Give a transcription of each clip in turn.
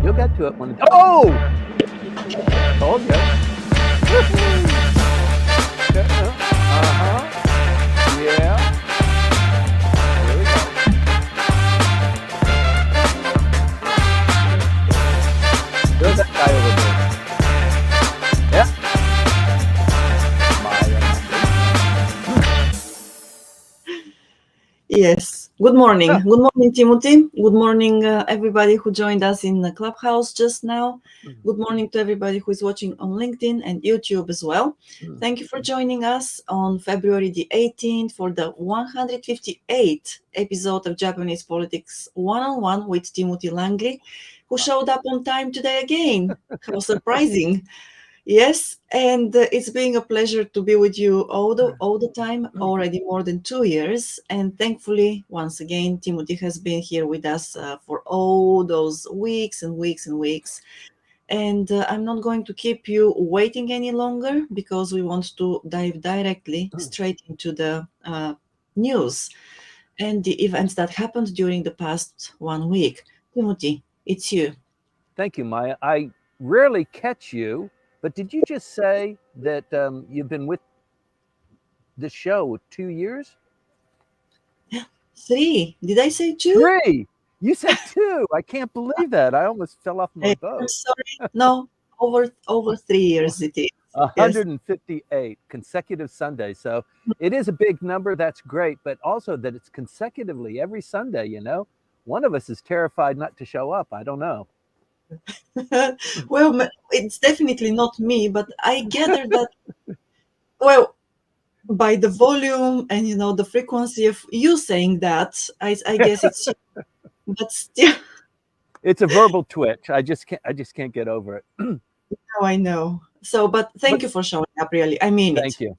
You'll get to it when. Oh! Told you. Yeah. Here we go. There's that guy over there. Yeah. Yes. Good morning. Good morning, Timothy. Good morning, everybody who joined us in the clubhouse just now. Good morning to everybody who is watching on LinkedIn and YouTube as well. Thank you for joining us on February the 18th for the 158th episode of Japanese Politics One-on-One with Timothy Langley, who showed up on time today again. How surprising. Yes, and it's been a pleasure to be with you all the time, already more than 2 years. And thankfully, once again, Timothy has been here with us for all those weeks and weeks and weeks. And I'm not going to keep you waiting any longer because we want to dive directly straight into the news and the events that happened during the past 1 week. Timothy, it's you. Thank you, Maya. I rarely catch you, but did you just say that you've been with the show 2 years? 3. Did I say 2? 3. You said 2. I can't believe that. I almost fell off my I'm boat. sorry. No, over 3 years it is. Yes. 158 consecutive Sundays. So it is a big number. That's great. But also that it's consecutively every Sunday, you know. One of us is terrified not to show up. I don't know. Well, it's definitely not me, but I gather that, well, by the volume and the frequency of you saying that, I guess it's you. But still, It's a verbal twitch. I just can't get over it. now I know. So, but thank you for showing up, really. I mean Thank it. you.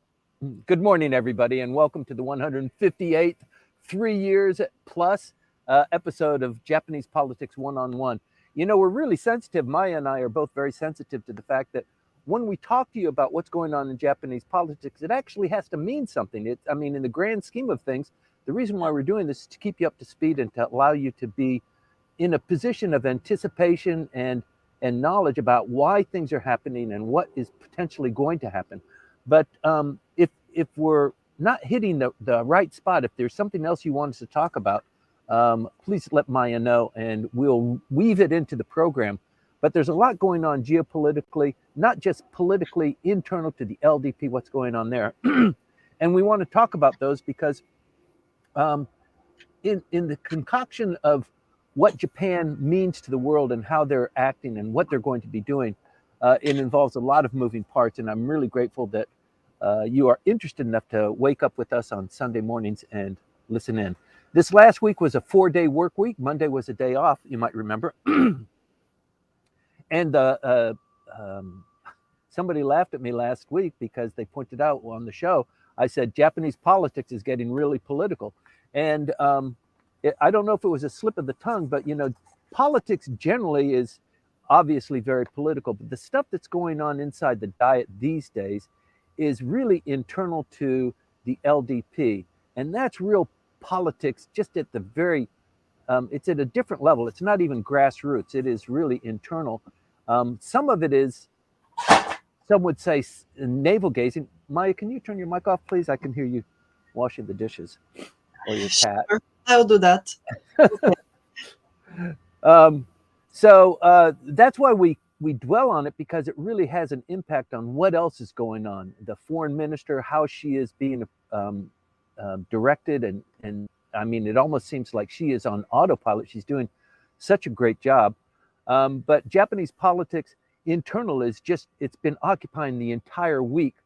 Good morning, everybody, and welcome to the 158th 3 years plus episode of Japanese Politics One-on-One. You know, we're really sensitive. Maya and I are both very sensitive to the fact that when we talk to you about what's going on in Japanese politics, it actually has to mean something. I mean, in the grand scheme of things, the reason why we're doing this is to keep you up to speed and to allow you to be in a position of anticipation and knowledge about why things are happening and what is potentially going to happen. But if we're not hitting the right spot, if there's something else you want us to talk about, please let Maya know and we'll weave it into the program. But there's a lot going on geopolitically, not just politically internal to the LDP, what's going on there. And we want to talk about those because in the concoction of what Japan means to the world and how they're acting and what they're going to be doing, it involves a lot of moving parts. And I'm really grateful that you are interested enough to wake up with us on Sunday mornings and listen in. This last week was a 4-day work week. Monday was a day off, you might remember. And somebody laughed at me last week because they pointed out on the show, I said, Japanese politics is getting really political. And I don't know if it was a slip of the tongue, but, you know, politics generally is obviously very political. But the stuff that's going on inside the Diet these days is really internal to the LDP. And that's real politics just at the very, it's at a different level. It's not even grassroots. It is really internal. Some of it is, some would say, navel gazing. Maya, can you turn your mic off, please? I can hear you washing the dishes or your cat. Sure, I'll do that. So that's why we dwell on it, because it really has an impact on what else is going on. The foreign minister, how she is being directed, and I mean, it almost seems like she is on autopilot. She's doing such a great job. But Japanese politics internal is just, it's been occupying the entire week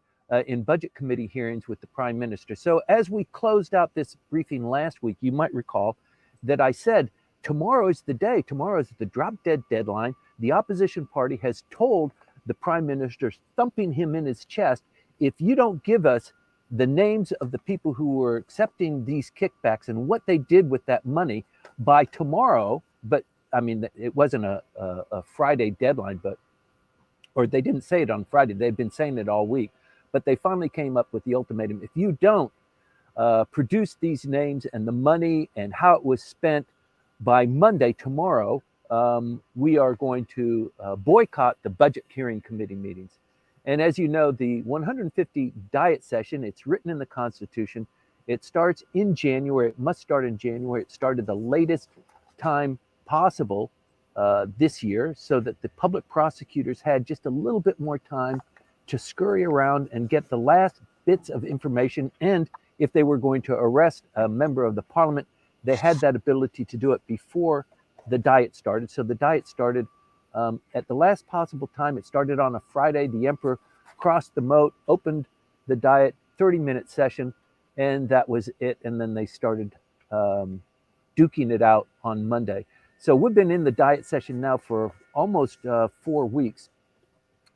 in budget committee hearings with the prime minister. So as we closed out this briefing last week, you might recall that I said, tomorrow is the day. Tomorrow is the drop dead deadline. The opposition party has told the prime minister, thumping him in his chest, if you don't give us the names of the people who were accepting these kickbacks and what they did with that money by tomorrow, but I mean, it wasn't a Friday deadline, but, or they didn't say it on Friday. They've been saying it all week, but they finally came up with the ultimatum. If you don't produce these names and the money and how it was spent by Monday, tomorrow, we are going to boycott the budget hearing committee meetings. And as you know, the 150 diet session, it's written in the Constitution. It starts in January. It must start in January. It started the latest time possible this year so that the public prosecutors had just a little bit more time to scurry around and get the last bits of information. And if they were going to arrest a member of the parliament, they had that ability to do it before the diet started. So the diet started at the last possible time. It started on a Friday. The emperor crossed the moat, opened the diet, 30-minute session, and that was it. And then they started duking it out on Monday. So we've been in the diet session now for almost 4 weeks.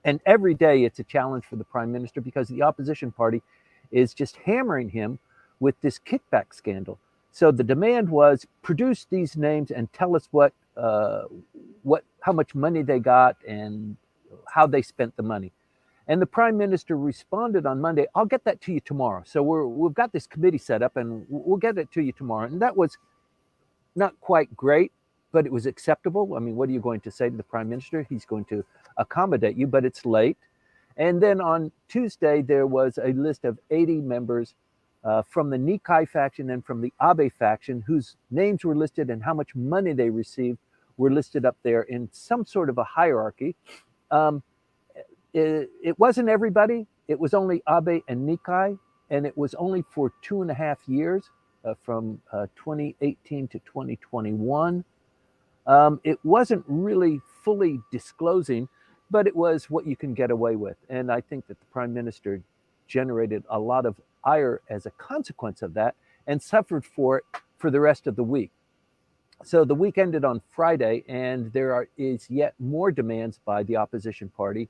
And every day it's a challenge for the prime minister because the opposition party is just hammering him with this kickback scandal. So the demand was produce these names and tell us how much money they got and how they spent the money. And the prime minister responded on Monday, I'll get that to you tomorrow. So we've got this committee set up and we'll get it to you tomorrow. And that was not quite great, but it was acceptable. I mean, what are you going to say to the prime minister? He's going to accommodate you, but it's late. And then on Tuesday, there was a list of 80 members from the Nikai faction and from the Abe faction whose names were listed and how much money they received were listed up there in some sort of a hierarchy. It wasn't everybody. It was only Abe and Nikai, and it was only for 2.5 years, from 2018 to 2021. It wasn't really fully disclosing, but it was what you can get away with. And I think that the prime minister generated a lot of ire as a consequence of that and suffered for it for the rest of the week. So the week ended on Friday, and there is yet more demands by the opposition party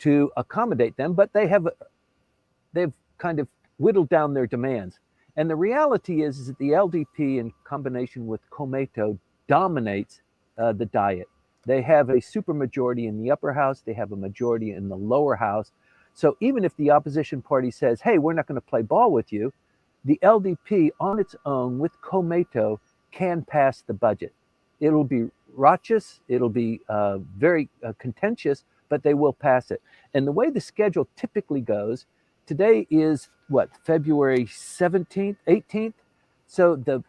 to accommodate them, but they've kind of whittled down their demands. And the reality is that the LDP in combination with Komeito dominates the diet. They have a supermajority in the upper house. They have a majority in the lower house. So even if the opposition party says, hey, we're not going to play ball with you, the LDP on its own with Komeito can pass the budget. It'll be raucous. It'll be very contentious, but they will pass it. And the way the schedule typically goes, today is what, February 17th, 18th? So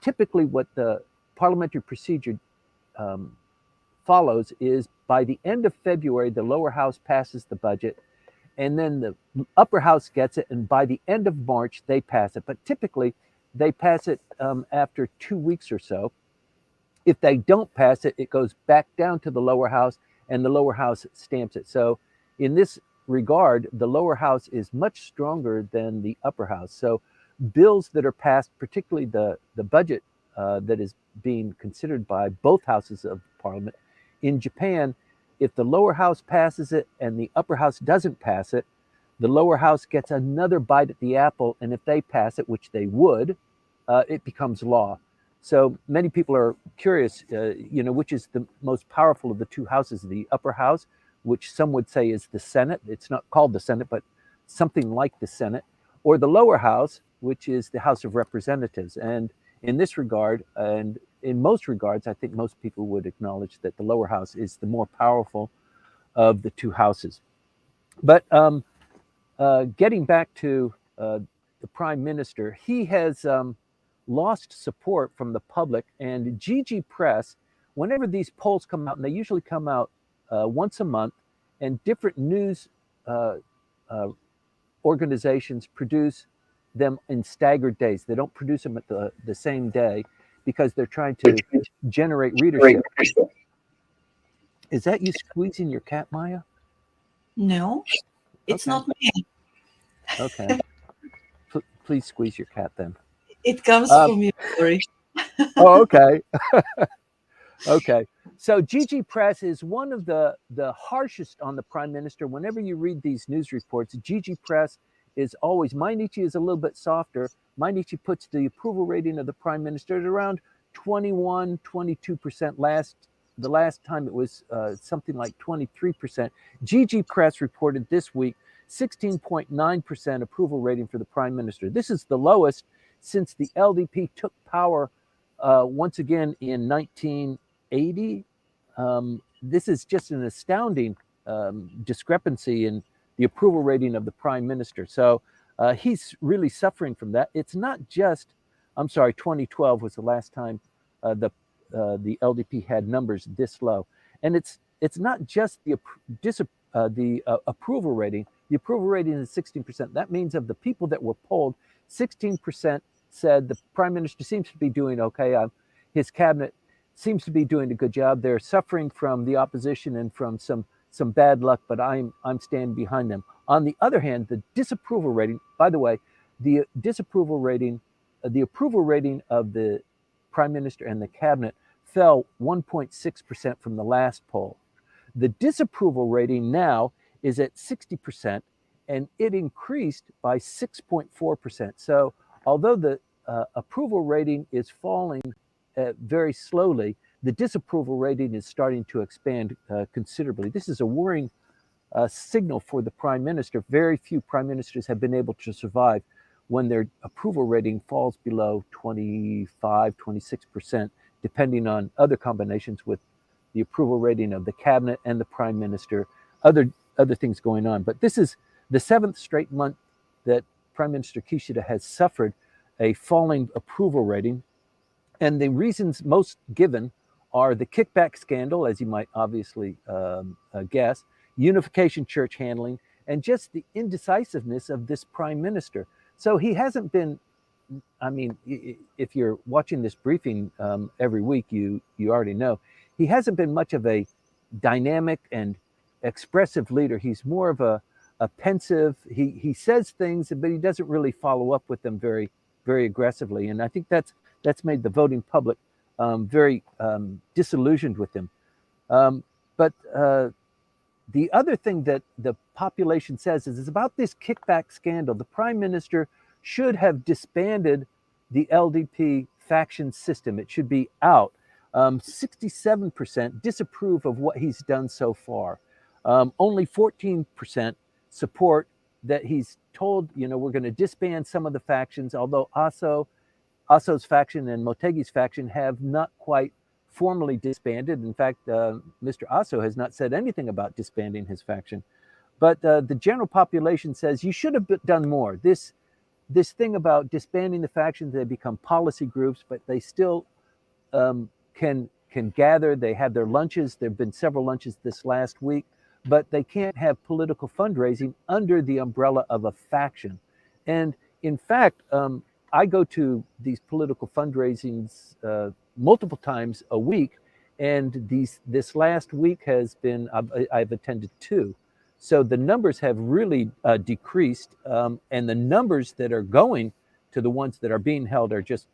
typically what the parliamentary procedure follows is by the end of February, the lower house passes the budget, and then the upper house gets it, and by the end of March, they pass it. But typically, they pass it after 2 weeks or so. If they don't pass it, it goes back down to the lower house, and the lower house stamps it. So in this regard, the lower house is much stronger than the upper house. So bills that are passed, particularly the budget that is being considered by both houses of parliament, in Japan, if the lower house passes it and the upper house doesn't pass it, the lower house gets another bite at the apple, and if they pass it, which they would, it becomes law. So many people are curious, which is the most powerful of the two houses, the upper house, which some would say is the Senate. It's not called the Senate, but something like the Senate, or the lower house, which is the House of Representatives. And in this regard, and in most regards, I think most people would acknowledge that the lower house is the more powerful of the two houses. But getting back to the prime minister, he has lost support from the public. And GG Press, whenever these polls come out, and they usually come out once a month, and different news organizations produce them in staggered days. They don't produce them at the same day because they're trying to generate readership. Is that you squeezing your cat, Maya? No, it's Okay. not me. Okay. Please squeeze your cat then. It comes from you, sorry. Oh, okay. Okay. So GG Press is one of the harshest on the prime minister. Whenever you read these news reports, GG Press is always, Mainichi is a little bit softer. Mainichi puts the approval rating of the prime minister at around 21, 22%. The last time it was something like 23%. GG Press reported this week 16.9% approval rating for the prime minister. This is the lowest since the LDP took power once again in 80. This is just an astounding discrepancy in the approval rating of the prime minister. So he's really suffering from that. It's not just, I'm sorry, 2012 was the last time the LDP had numbers this low, and it's not just the approval rating. The approval rating is 16%. That means of the people that were polled, 16% said the prime minister seems to be doing okay. His cabinet seems to be doing a good job. They're suffering from the opposition and from some bad luck, but I'm standing behind them. On the other hand, the disapproval rating, by the way, the disapproval rating, the approval rating of the prime minister and the cabinet fell 1.6% from the last poll. The disapproval rating now is at 60%, and it increased by 6.4%. So although the approval rating is falling very slowly, the disapproval rating is starting to expand considerably. This is a worrying signal for the prime minister. Very few prime ministers have been able to survive when their approval rating falls below 25, 26%, depending on other combinations with the approval rating of the cabinet and the prime minister, other things going on. But this is the seventh straight month that Prime Minister Kishida has suffered a falling approval rating. And the reasons most given are the kickback scandal, as you might obviously guess, unification church handling, and just the indecisiveness of this prime minister. So he hasn't been, I mean, if you're watching this briefing every week, you already know, he hasn't been much of a dynamic and expressive leader. He's more of a pensive, he says things, but he doesn't really follow up with them very, very aggressively. And I think that's made the voting public very disillusioned with him. But the other thing that the population says is about this kickback scandal. The prime minister should have disbanded the LDP faction system. It should be out. 67% disapprove of what he's done so far. Only 14% support that he's told, we're going to disband some of the factions, although Aso's faction and Motegi's faction have not quite formally disbanded. In fact, Mr. Aso has not said anything about disbanding his faction. But the general population says you should have done more. This thing about disbanding the factions, they become policy groups, but they still can gather. They have their lunches. There have been several lunches this last week, but they can't have political fundraising under the umbrella of a faction. And in fact, I go to these political fundraisings multiple times a week, and this last week has been, I've attended 2. So the numbers have really decreased, and the numbers that are going to the ones that are being held are just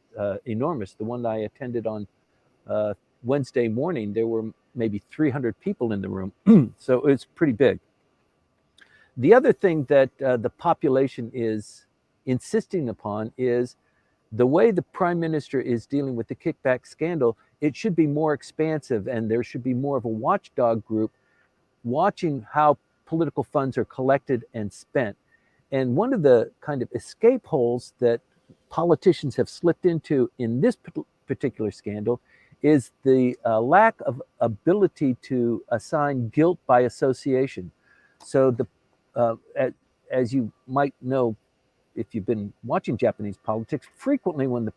enormous. The one I attended on Wednesday morning, there were maybe 300 people in the room. So it's pretty big. The other thing that the population is insisting upon is the way the prime minister is dealing with the kickback scandal. It should be more expansive, and there should be more of a watchdog group watching how political funds are collected and spent. And one of the kind of escape holes that politicians have slipped into in this particular scandal is the lack of ability to assign guilt by association. So as you might know, if you've been watching Japanese politics, frequently when the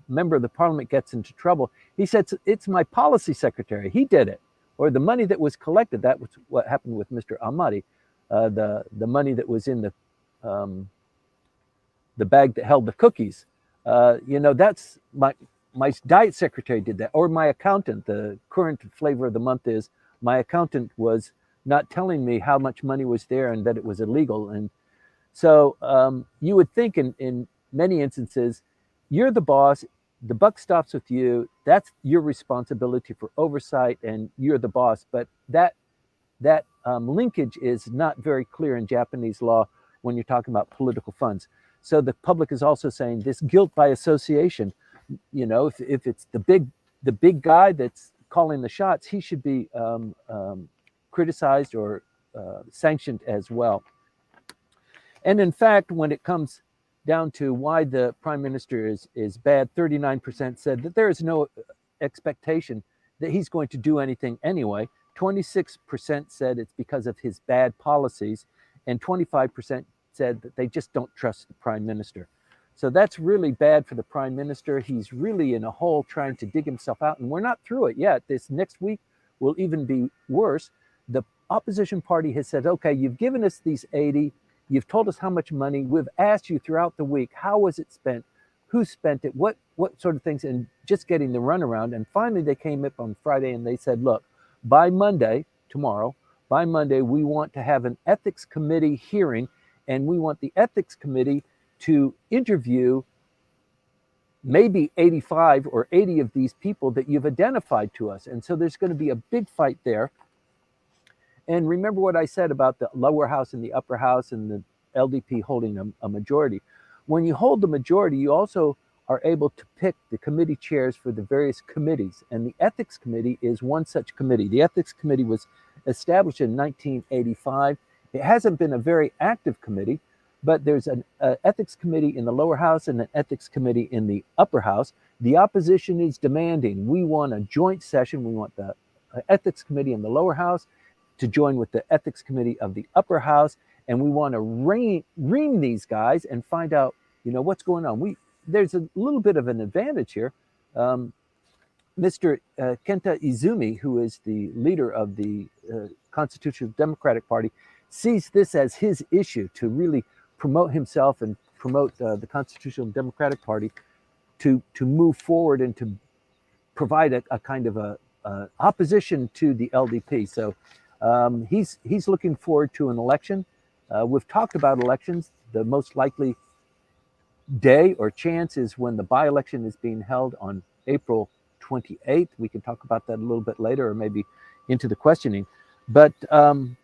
member of the parliament gets into trouble, he says, it's my policy secretary, he did it. Or the money that was collected, that was what happened with Mr. Amari, the money that was in the bag that held the cookies. That's my diet secretary did that, or my accountant. The current flavor of the month is my accountant was not telling me how much money was there and that it was illegal. And so you would think in many instances, you're the boss, the buck stops with you, that's your responsibility for oversight, and you're the boss. But that linkage is not very clear in Japanese law when you're talking about political funds. So the public is also saying this guilt by association, if it's the big guy that's calling the shots, he should be criticized or sanctioned as well. And in fact, when it comes down to why the prime minister is bad, 39% said that there is no expectation that he's going to do anything anyway. 26% said it's because of his bad policies, and 25% said that they just don't trust the prime minister. So that's really bad for the prime minister. He's really in a hole trying to dig himself out, and we're not through it yet. This next week will even be worse. The opposition party has said, okay, you've given us these 80, you've told us how much money, we've asked you throughout the week, how was it spent, who spent it, what sort of things, and just getting the runaround. And finally they came up on Friday and they said, look, by Monday, tomorrow, by Monday, we want to have an ethics committee hearing, and we want the ethics committee to interview maybe 85 or 80 of these people that you've identified to us. And so there's going to be a big fight there. And remember what I said about the lower house and the upper house and the LDP holding a majority. When you hold the majority, you also are able to pick the committee chairs for the various committees. And the ethics committee is one such committee. The ethics committee was established in 1985. It hasn't been a very active committee, but there's an ethics committee in the lower house and an ethics committee in the upper house. The opposition is demanding, we want a joint session. We want the ethics committee in the lower house to join with the ethics committee of the upper house. And we want to ream these guys and find out, what's going on. There's a little bit of an advantage here. Mr. Kenta Izumi, who is the leader of the Constitutional Democratic Party, sees this as his issue to really promote himself and promote the Constitutional Democratic Party to move forward and to provide a kind of a opposition to the LDP. So he's looking forward to an election. We've talked about elections. The most likely day or chance is when the by-election is being held on April 28th. We can talk about that a little bit later, or maybe into the questioning. But the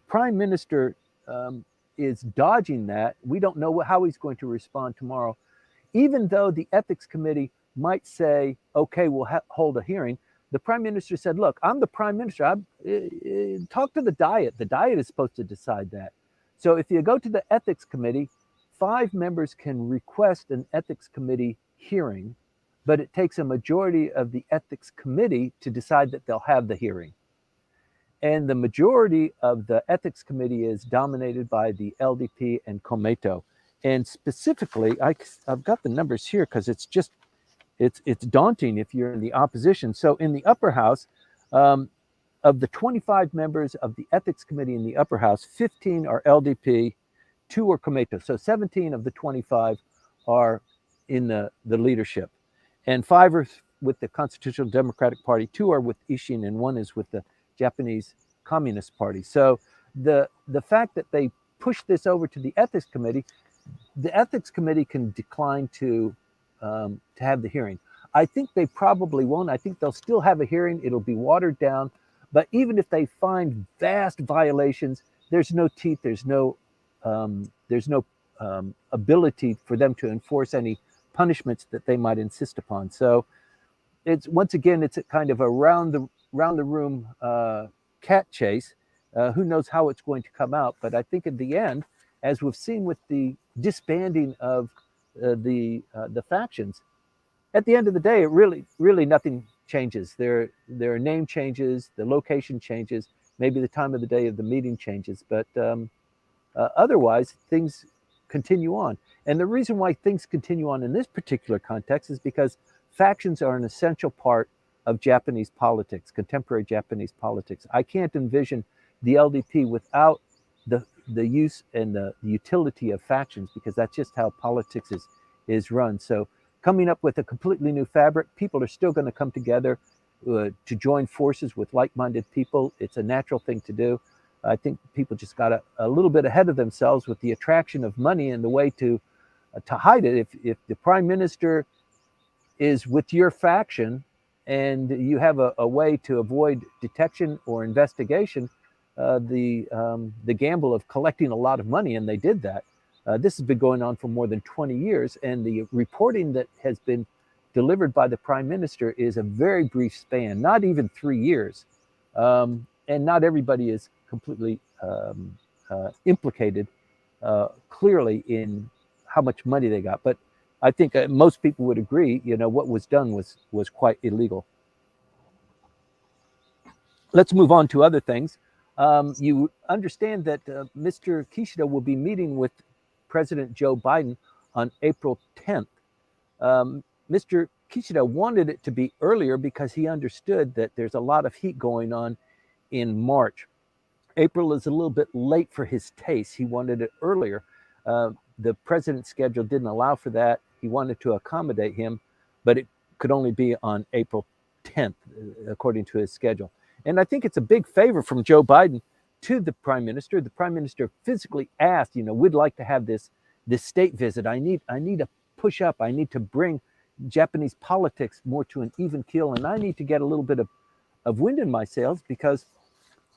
prime minister is dodging that. We don't know how he's going to respond tomorrow. Even though the ethics committee might say, okay, we'll hold a hearing, the prime minister said, look, I'm the prime minister. Talk to the Diet. The Diet is supposed to decide that. So if you go to the ethics committee, 5 members can request an ethics committee hearing, but it takes a majority of the ethics committee to decide that they'll have the hearing. And the majority of the ethics committee is dominated by the LDP and Komeito. And specifically, I've got the numbers here because it's daunting if you're in the opposition. So in the upper house, of the 25 members of the ethics committee in the upper house, 15 are LDP, 2 are Komeito. So 17 of the 25 are in the leadership. And 5 are with the Constitutional Democratic Party, 2 are with Ishin, and 1 is with the Japanese Communist Party. So the fact that they push this over to the ethics committee can decline to have the hearing. I think they probably won't. I think they'll still have a hearing. It'll be watered down. But even if they find vast violations, there's no teeth. There's no ability for them to enforce any punishments that they might insist upon. So it's a kind of a round the room cat chase. Who knows how it's going to come out? But I think in the end, as we've seen with the disbanding of the factions, at the end of the day, it really nothing changes. There are name changes, the location changes, maybe the time of the day of the meeting changes, but otherwise things continue on. And the reason why things continue on in this particular context is because factions are an essential part of Japanese politics, contemporary Japanese politics. I can't envision the LDP without the use and the utility of factions, because that's just how politics is run. So coming up with a completely new fabric, people are still going to come together to join forces with like-minded people. It's a natural thing to do. I think people just got a little bit ahead of themselves with the attraction of money and the way to hide it. If the prime minister is with your faction and you have a way to avoid detection or investigation, the gamble of collecting a lot of money, and they did that. This has been going on for more than 20 years, and the reporting that has been delivered by the prime minister is a very brief span, not even 3 years. And not everybody is completely implicated clearly in how much money they got. But I think most people would agree, what was done was quite illegal. Let's move on to other things. You understand that Mr. Kishida will be meeting with President Joe Biden on April 10th. Mr. Kishida wanted it to be earlier because he understood that there's a lot of heat going on in March. April is a little bit late for his taste. He wanted it earlier. The president's schedule didn't allow for that. He wanted to accommodate him, but it could only be on April 10th, according to his schedule. And I think it's a big favor from Joe Biden to the prime minister. The prime minister physically asked, we'd like to have this state visit. I need to push up. I need to bring Japanese politics more to an even keel, and I need to get a little bit of wind in my sails because,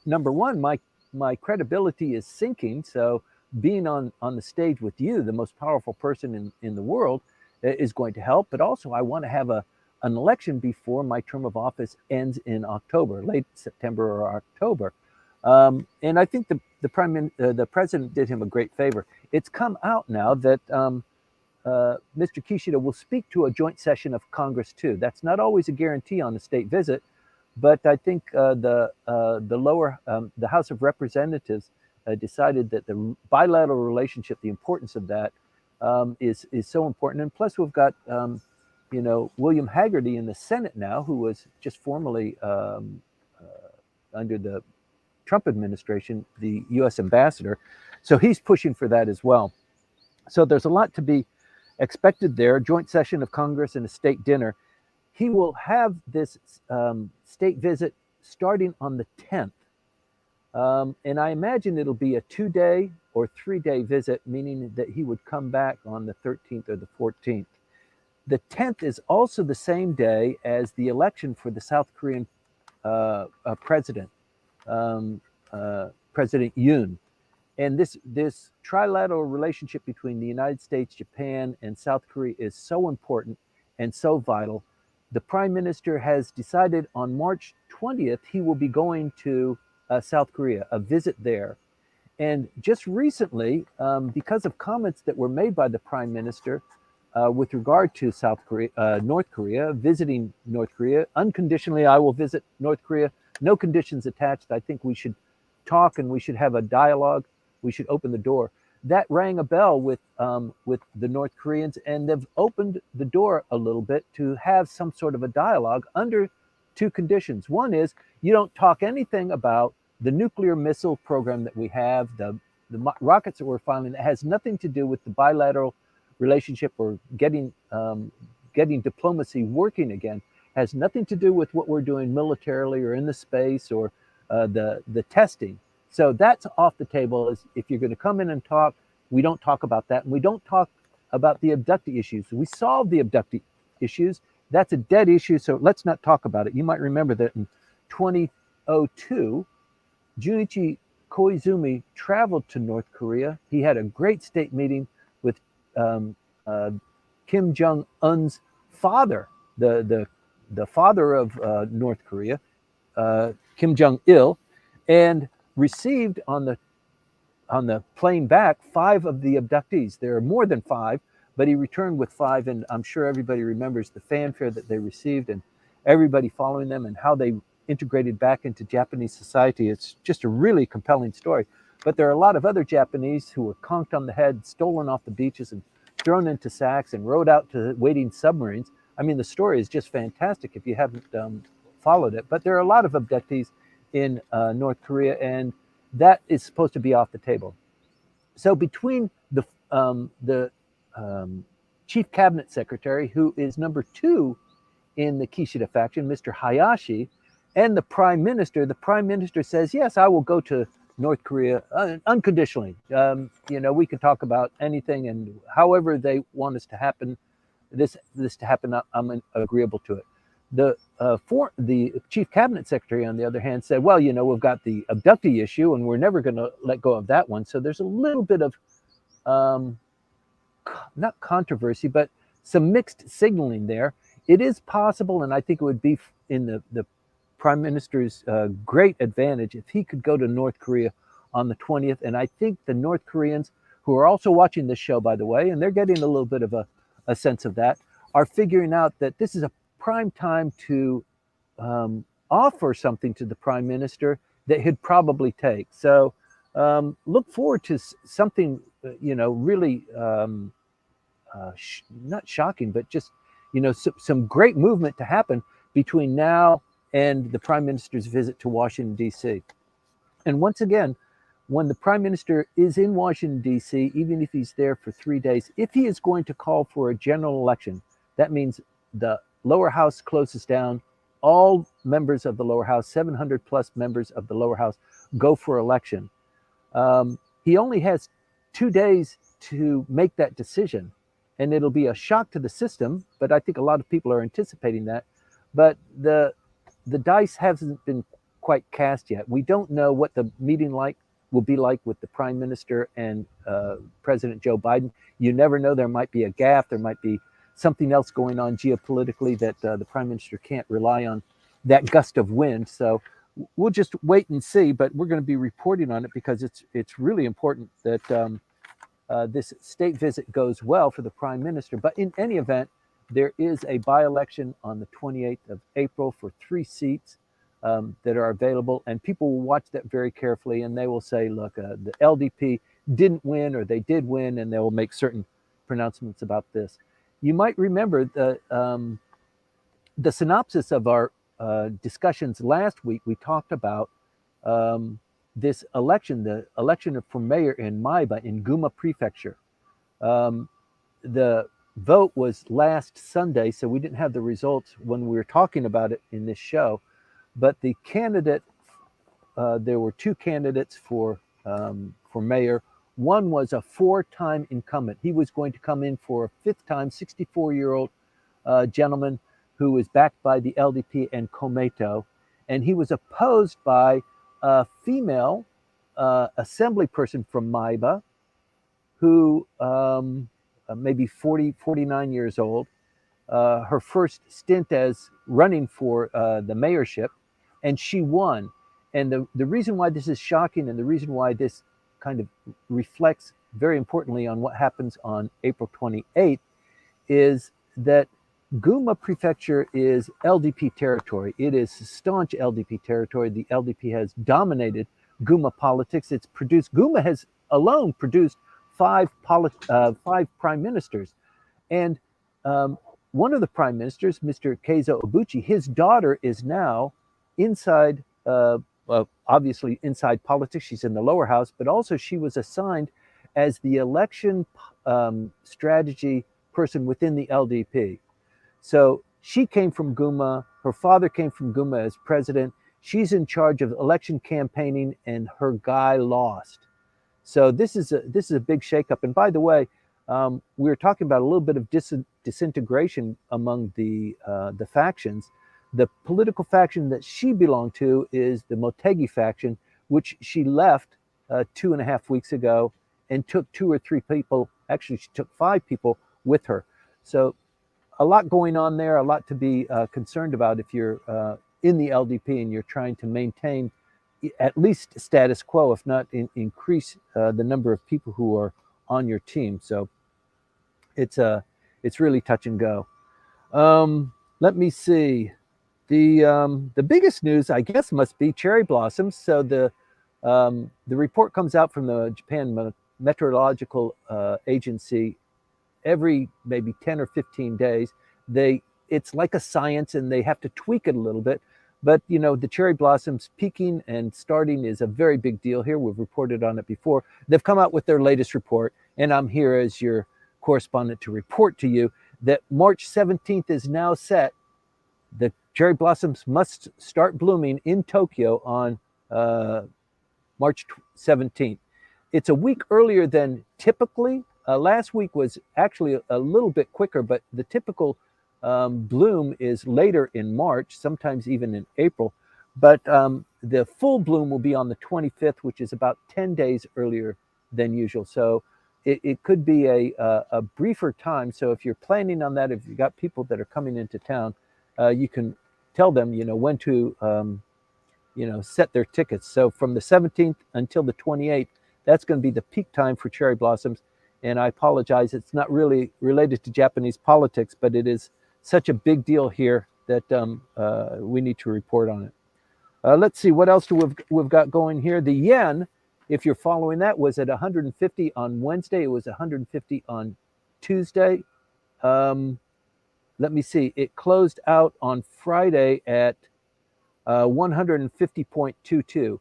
number one, my credibility is sinking. So being on the stage with you, the most powerful person in the world, is going to help. But also, I want to have an election before my term of office ends in October, late September or October. And I think the president did him a great favor. It's come out now that Mr. Kishida will speak to a joint session of Congress too. That's not always a guarantee on a state visit, but I think the House of Representatives decided that the bilateral relationship, the importance of that, is so important. And plus, we've got William Haggerty in the Senate now, who was just formerly under the Trump administration, the U.S. ambassador. So he's pushing for that as well. So there's a lot to be expected there, a joint session of Congress and a state dinner. He will have this state visit starting on the 10th. And I imagine it'll be a 2-day or 3-day visit, meaning that he would come back on the 13th or the 14th. The 10th is also the same day as the election for the South Korean president, President Yoon. And this trilateral relationship between the United States, Japan, and South Korea is so important and so vital. The prime minister has decided on March 20th, he will be going to South Korea, a visit there. And just recently, because of comments that were made by the prime minister with regard to North Korea, visiting North Korea, unconditionally, I will visit North Korea, no conditions attached. I think we should talk and we should have a dialogue. We should open the door. That rang a bell with the North Koreans, and they've opened the door a little bit to have some sort of a dialogue under two conditions. One is you don't talk anything about the nuclear missile program that we have, the rockets that we're filing. That has nothing to do with the bilateral relationship or getting diplomacy working again. Has nothing to do with what we're doing militarily or in the space or the testing. So that's off the table. If you're going to come in and talk, we don't talk about that. And we don't talk about the abductee issues. We solved the abductee issues. That's a dead issue, so let's not talk about it. You might remember that in 2002, Junichi Koizumi traveled to North Korea. He had a great state meeting with Kim Jong-un's father, the father of North Korea, Kim Jong-il, and received on the plane back 5 of the abductees. There are more than 5, but he returned with 5, and I'm sure everybody remembers the fanfare that they received and everybody following them and how they integrated back into Japanese society. It's just a really compelling story. But there are a lot of other Japanese who were conked on the head, stolen off the beaches and thrown into sacks and rowed out to waiting submarines. I mean, the story is just fantastic if you haven't followed it. But there are a lot of abductees in North Korea, and that is supposed to be off the table. So between the chief cabinet secretary, who is number 2 in the Kishida faction, Mr. Hayashi, and the prime minister says, yes, I will go to North Korea unconditionally. We can talk about anything, and however they want us to happen, this to happen, I'm agreeable to it. The chief cabinet secretary, on the other hand, said, well, we've got the abductee issue and we're never going to let go of that one. So there's a little bit of not controversy, but some mixed signaling there. It is possible, and I think it would be in the prime minister's great advantage if he could go to North Korea on the 20th. And I think the North Koreans, who are also watching this show, by the way, and they're getting a little bit of a sense of that, are figuring out that this is a prime time to offer something to the prime minister that he'd probably take. So look forward to something, really not shocking, but just, some great movement to happen between now and the prime minister's visit to Washington, D.C. And once again, when the prime minister is in Washington, D.C., even if he's there for 3 days, if he is going to call for a general election, that means the lower house closes down, all members of the lower house, 700 plus members of the lower house, go for election. He only has 2 days to make that decision, and it'll be a shock to the system, but I think a lot of people are anticipating that. But the dice hasn't been quite cast yet. We don't know what the meeting will be like with the prime minister and President Joe Biden. You never know. There might be a gaffe. There might be something else going on geopolitically that the prime minister can't rely on that gust of wind. So we'll just wait and see. But we're going to be reporting on it because it's really important that this state visit goes well for the prime minister. But in any event, there is a by-election on the 28th of April for 3 seats that are available, and people will watch that very carefully, and they will say, look, the LDP didn't win, or they did win, and they will make certain pronouncements about this. You might remember the synopsis of our discussions last week. We talked about this election, the election for mayor in Maiba in Gunma Prefecture. The vote was last Sunday, so we didn't have the results when we were talking about it in this show. But the candidate, there were 2 candidates for mayor. One was a 4-time incumbent. He was going to come in for a 5th time, 64-year-old gentleman who was backed by the LDP and Komeito. And he was opposed by a female assembly person from Maiba who maybe 40, 49 years old. Her first stint as running for the mayorship, and she won. And the reason why this is shocking, and the reason why this kind of reflects very importantly on what happens on April 28th, is that Gunma Prefecture is LDP territory. It is staunch LDP territory. The LDP has dominated Gunma politics. Gunma has alone produced 5 prime ministers. And one of the prime ministers, Mr. Keizo Obuchi, his daughter is now inside, obviously inside politics. She's in the lower house, but also she was assigned as the election strategy person within the LDP. So she came from Gunma. Her father came from Gunma as president. She's in charge of election campaigning, and her guy lost. So this is a big shakeup. And by the way, we were talking about a little bit of disintegration among the factions. The political faction that she belonged to is the Motegi faction, which she left 2.5 weeks ago and took 2 or 3 people. Actually, she took 5 people with her. So a lot going on there, a lot to be concerned about if you're in the LDP and you're trying to maintain at least status quo, if not increase the number of people who are on your team. So it's really touch and go. Let me see. The biggest news, I guess, must be cherry blossoms. So the report comes out from the Japan Meteorological Agency every maybe 10 or 15 days. It's like a science, and they have to tweak it a little bit. But, the cherry blossoms peaking and starting is a very big deal here. We've reported on it before. They've come out with their latest report, and I'm here as your correspondent to report to you that March 17th is now set. The cherry blossoms must start blooming in Tokyo on March 17th. It's a week earlier than typically. Last week was actually a little bit quicker, but the typical bloom is later in March, sometimes even in April. But the full bloom will be on the 25th, which is about 10 days earlier than usual. So it could be a briefer time. So if you're planning on that, if you've got people that are coming into town, you can tell them, when to, set their tickets. So from the 17th until the 28th, that's going to be the peak time for cherry blossoms. And I apologize, it's not really related to Japanese politics, but it is such a big deal here that we need to report on it. Let's see, what else do we've got going here? The yen, if you're following that, was at 150 on Wednesday. It was 150 on Tuesday. Um, Let me see. It closed out on Friday at 150.22.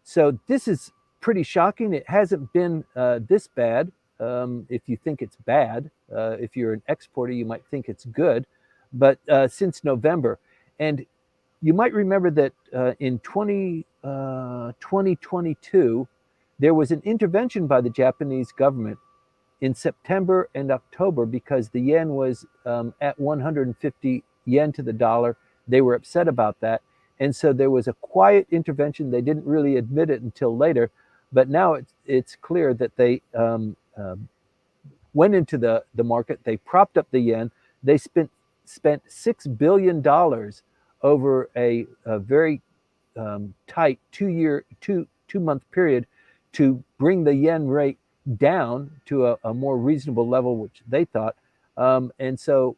So this is pretty shocking. It hasn't been this bad. If you think it's bad, if you're an exporter, you might think it's good. But since November, and you might remember that in 2022, there was an intervention by the Japanese government in September and October because the yen was at 150 yen to the dollar. They were upset about that. And so there was a quiet intervention. They didn't really admit it until later. But now it's clear that they went into the market. They propped up the yen. They spent $6 billion over a very tight 2 month period to bring the yen rate down to a more reasonable level, which they thought. And so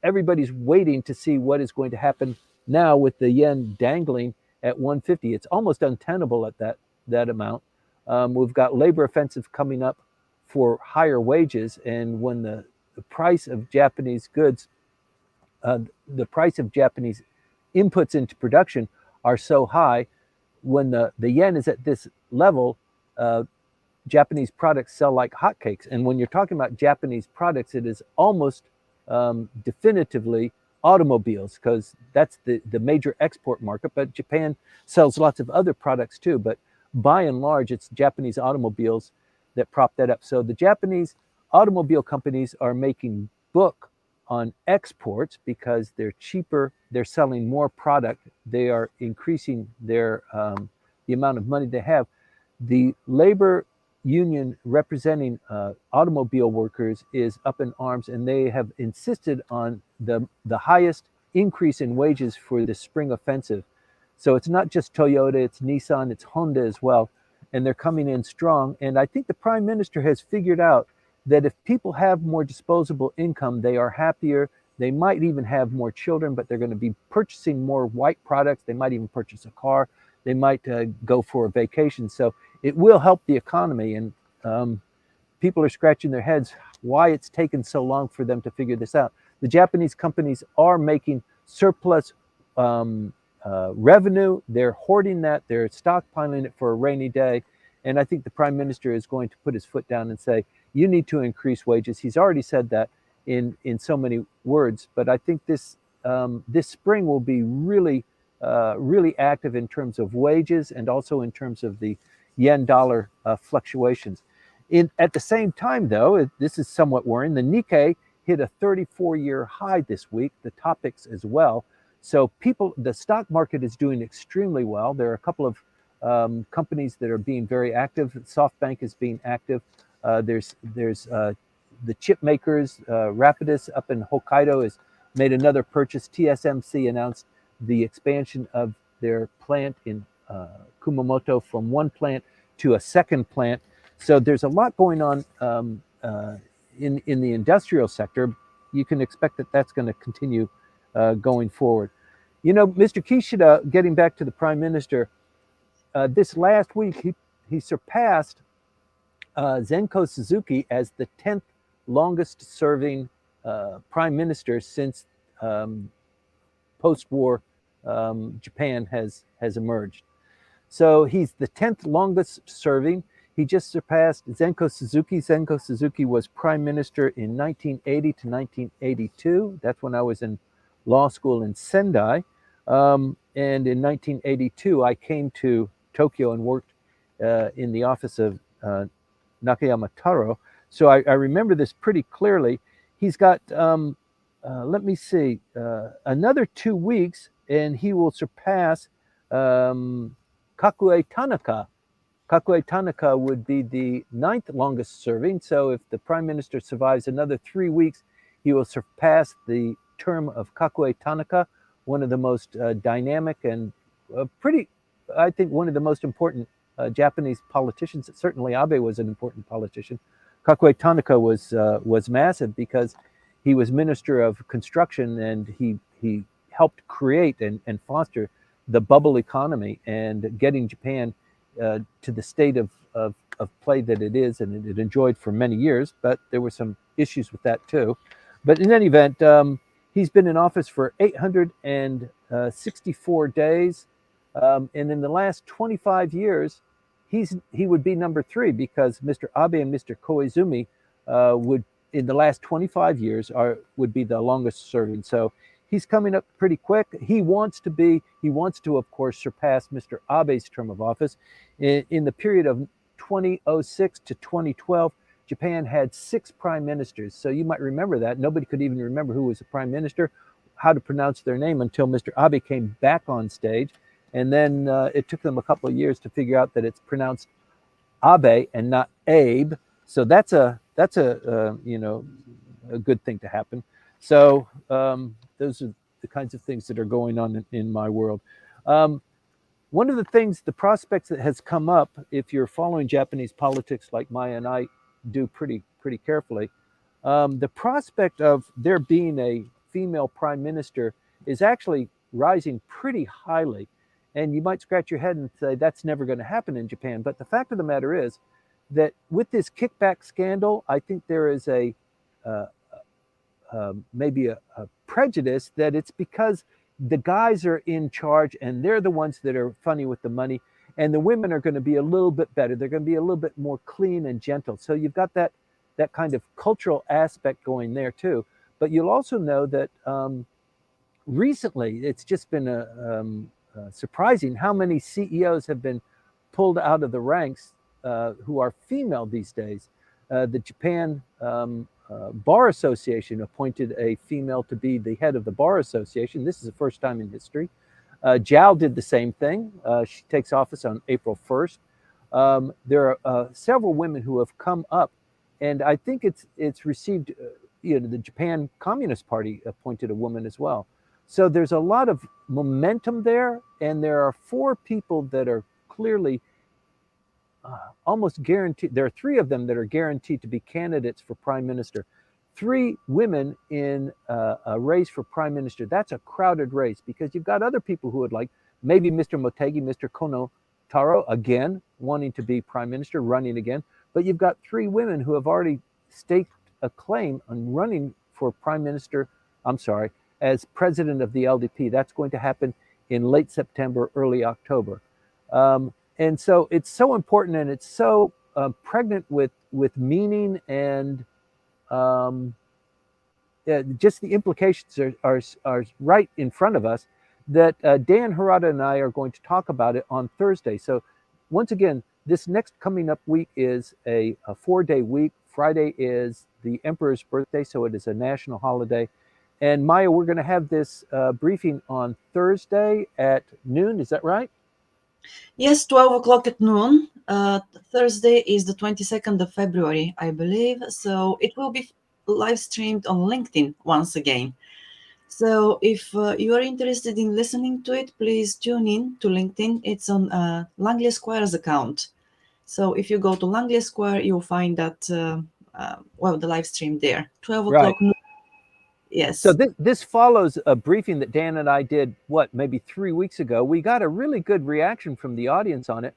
everybody's waiting to see what is going to happen now with the yen dangling at 150. It's almost untenable at that amount. We've got labor offensive coming up for higher wages, and when the price of Japanese goods, the price of Japanese inputs into production are so high, when the yen is at this level, Japanese products sell like hotcakes. And when you're talking about Japanese products, it is almost definitively automobiles, because that's the major export market. But Japan sells lots of other products too. But by and large, it's Japanese automobiles that prop that up. So the Japanese automobile companies are making book on exports because they're cheaper. They're selling more product. They are increasing their the amount of money they have. The labor union representing automobile workers is up in arms, and they have insisted on the highest increase in wages for the spring offensive. So it's not just Toyota, it's Nissan, it's Honda as well, and they're coming in strong. And I think the prime minister has figured out that if people have more disposable income, they are happier. They might even have more children, but they're going to be purchasing more white products. They might even purchase a car. They might go for a vacation. So it will help the economy. And people are scratching their heads why it's taken so long for them to figure this out. The Japanese companies are making surplus revenue. They're hoarding that. They're stockpiling it for a rainy day. And I think the prime minister is going to put his foot down and say, you need to increase wages. He's already said that in so many words. But I think this spring will be really active in terms of wages and also in terms of the yen dollar fluctuations. At the same time, though, this is somewhat worrying. The Nikkei hit a 34-year high this week, the topics as well. So the stock market is doing extremely well. There are a couple of companies that are being very active. SoftBank is being active. There's the chip makers, Rapidus up in Hokkaido has made another purchase. TSMC announced the expansion of their plant in Kumamoto from one plant to a second plant. So there's a lot going on in the industrial sector. You can expect that that's going to continue going forward. You know, Mr. Kishida, getting back to the prime minister, this last week he surpassed Zenko Suzuki as the 10th longest serving prime minister since post-war Japan has emerged. So he's the 10th longest serving. He just surpassed Zenko Suzuki. Zenko Suzuki was prime minister in 1980 to 1982. That's when I was in law school in Sendai. And in 1982, I came to Tokyo and worked in the office of Nakayama Taro. So I remember this pretty clearly. He's got, let me see, another 2 weeks, and he will surpass Kakue Tanaka. Kakue Tanaka would be the 9th longest serving. So if the prime minister survives another 3 weeks, he will surpass the term of Kakue Tanaka, one of the most dynamic and I think one of the most important Japanese politicians. Certainly Abe was an important politician. Kakue Tanaka was massive because he was Minister of Construction, and he helped create and foster the bubble economy and getting Japan to the state of play that it is and it enjoyed for many years. But there were some issues with that too. But in any event, he's been in office for 864 days. And in the last 25 years, he would be number three because Mr. Abe and Mr. Koizumi would, in the last 25 years, would be the longest serving. So he's coming up pretty quick. He wants to, of course, surpass Mr. Abe's term of office. In the period of 2006 to 2012, Japan had 6 prime ministers. So you might remember that. Nobody could even remember who was the prime minister, how to pronounce their name until Mr. Abe came back on stage. And then it took them a couple of years to figure out that it's pronounced Abe and not Abe. So that's a good thing to happen. So those are the kinds of things that are going on in my world. One of the things, the prospects that has come up, if you're following Japanese politics like Maya and I do pretty carefully, the prospect of there being a female prime minister is actually rising pretty highly. And you might scratch your head and say that's never going to happen in Japan. But the fact of the matter is that with this kickback scandal, I think there is maybe a prejudice that it's because the guys are in charge and they're the ones that are funny with the money, and the women are going to be a little bit better. They're going to be a little bit more clean and gentle. So you've got that kind of cultural aspect going there too. But you'll also know that recently it's just been surprising how many CEOs have been pulled out of the ranks who are female these days. The Japan Bar Association appointed a female to be the head of the Bar Association. This is the first time in history. Zhao did the same thing. She takes office on April 1st. There are several women who have come up, and I think it's received. The Japan Communist Party appointed a woman as well. So there's a lot of momentum there, and there are 4 people that are clearly almost guaranteed. There are 3 of them that are guaranteed to be candidates for prime minister. 3 women in a race for prime minister. That's a crowded race because you've got other people who would like, maybe Mr. Motegi, Mr. Kono Taro, again, wanting to be prime minister, running again. But you've got 3 women who have already staked a claim on running for prime minister, as president of the LDP. That's going to happen in late September, early October. And so it's so important, and it's so pregnant with meaning, and just the implications are right in front of us, that Dan Harada and I are going to talk about it on Thursday. So once again, this next coming up week is a 4-day week. Friday is the Emperor's birthday, so it is a national holiday. And Maya, we're going to have this briefing on Thursday at noon. Is that right? Yes, 12 o'clock at noon. Thursday is the 22nd of February, I believe. So it will be live streamed on LinkedIn once again. So if you are interested in listening to it, please tune in to LinkedIn. It's on Langley Square's account. So if you go to Langley Square, you'll find that, the live stream there. 12 o'clock noon. Yes. So this follows a briefing that Dan and I did, maybe 3 weeks ago. We got a really good reaction from the audience on it.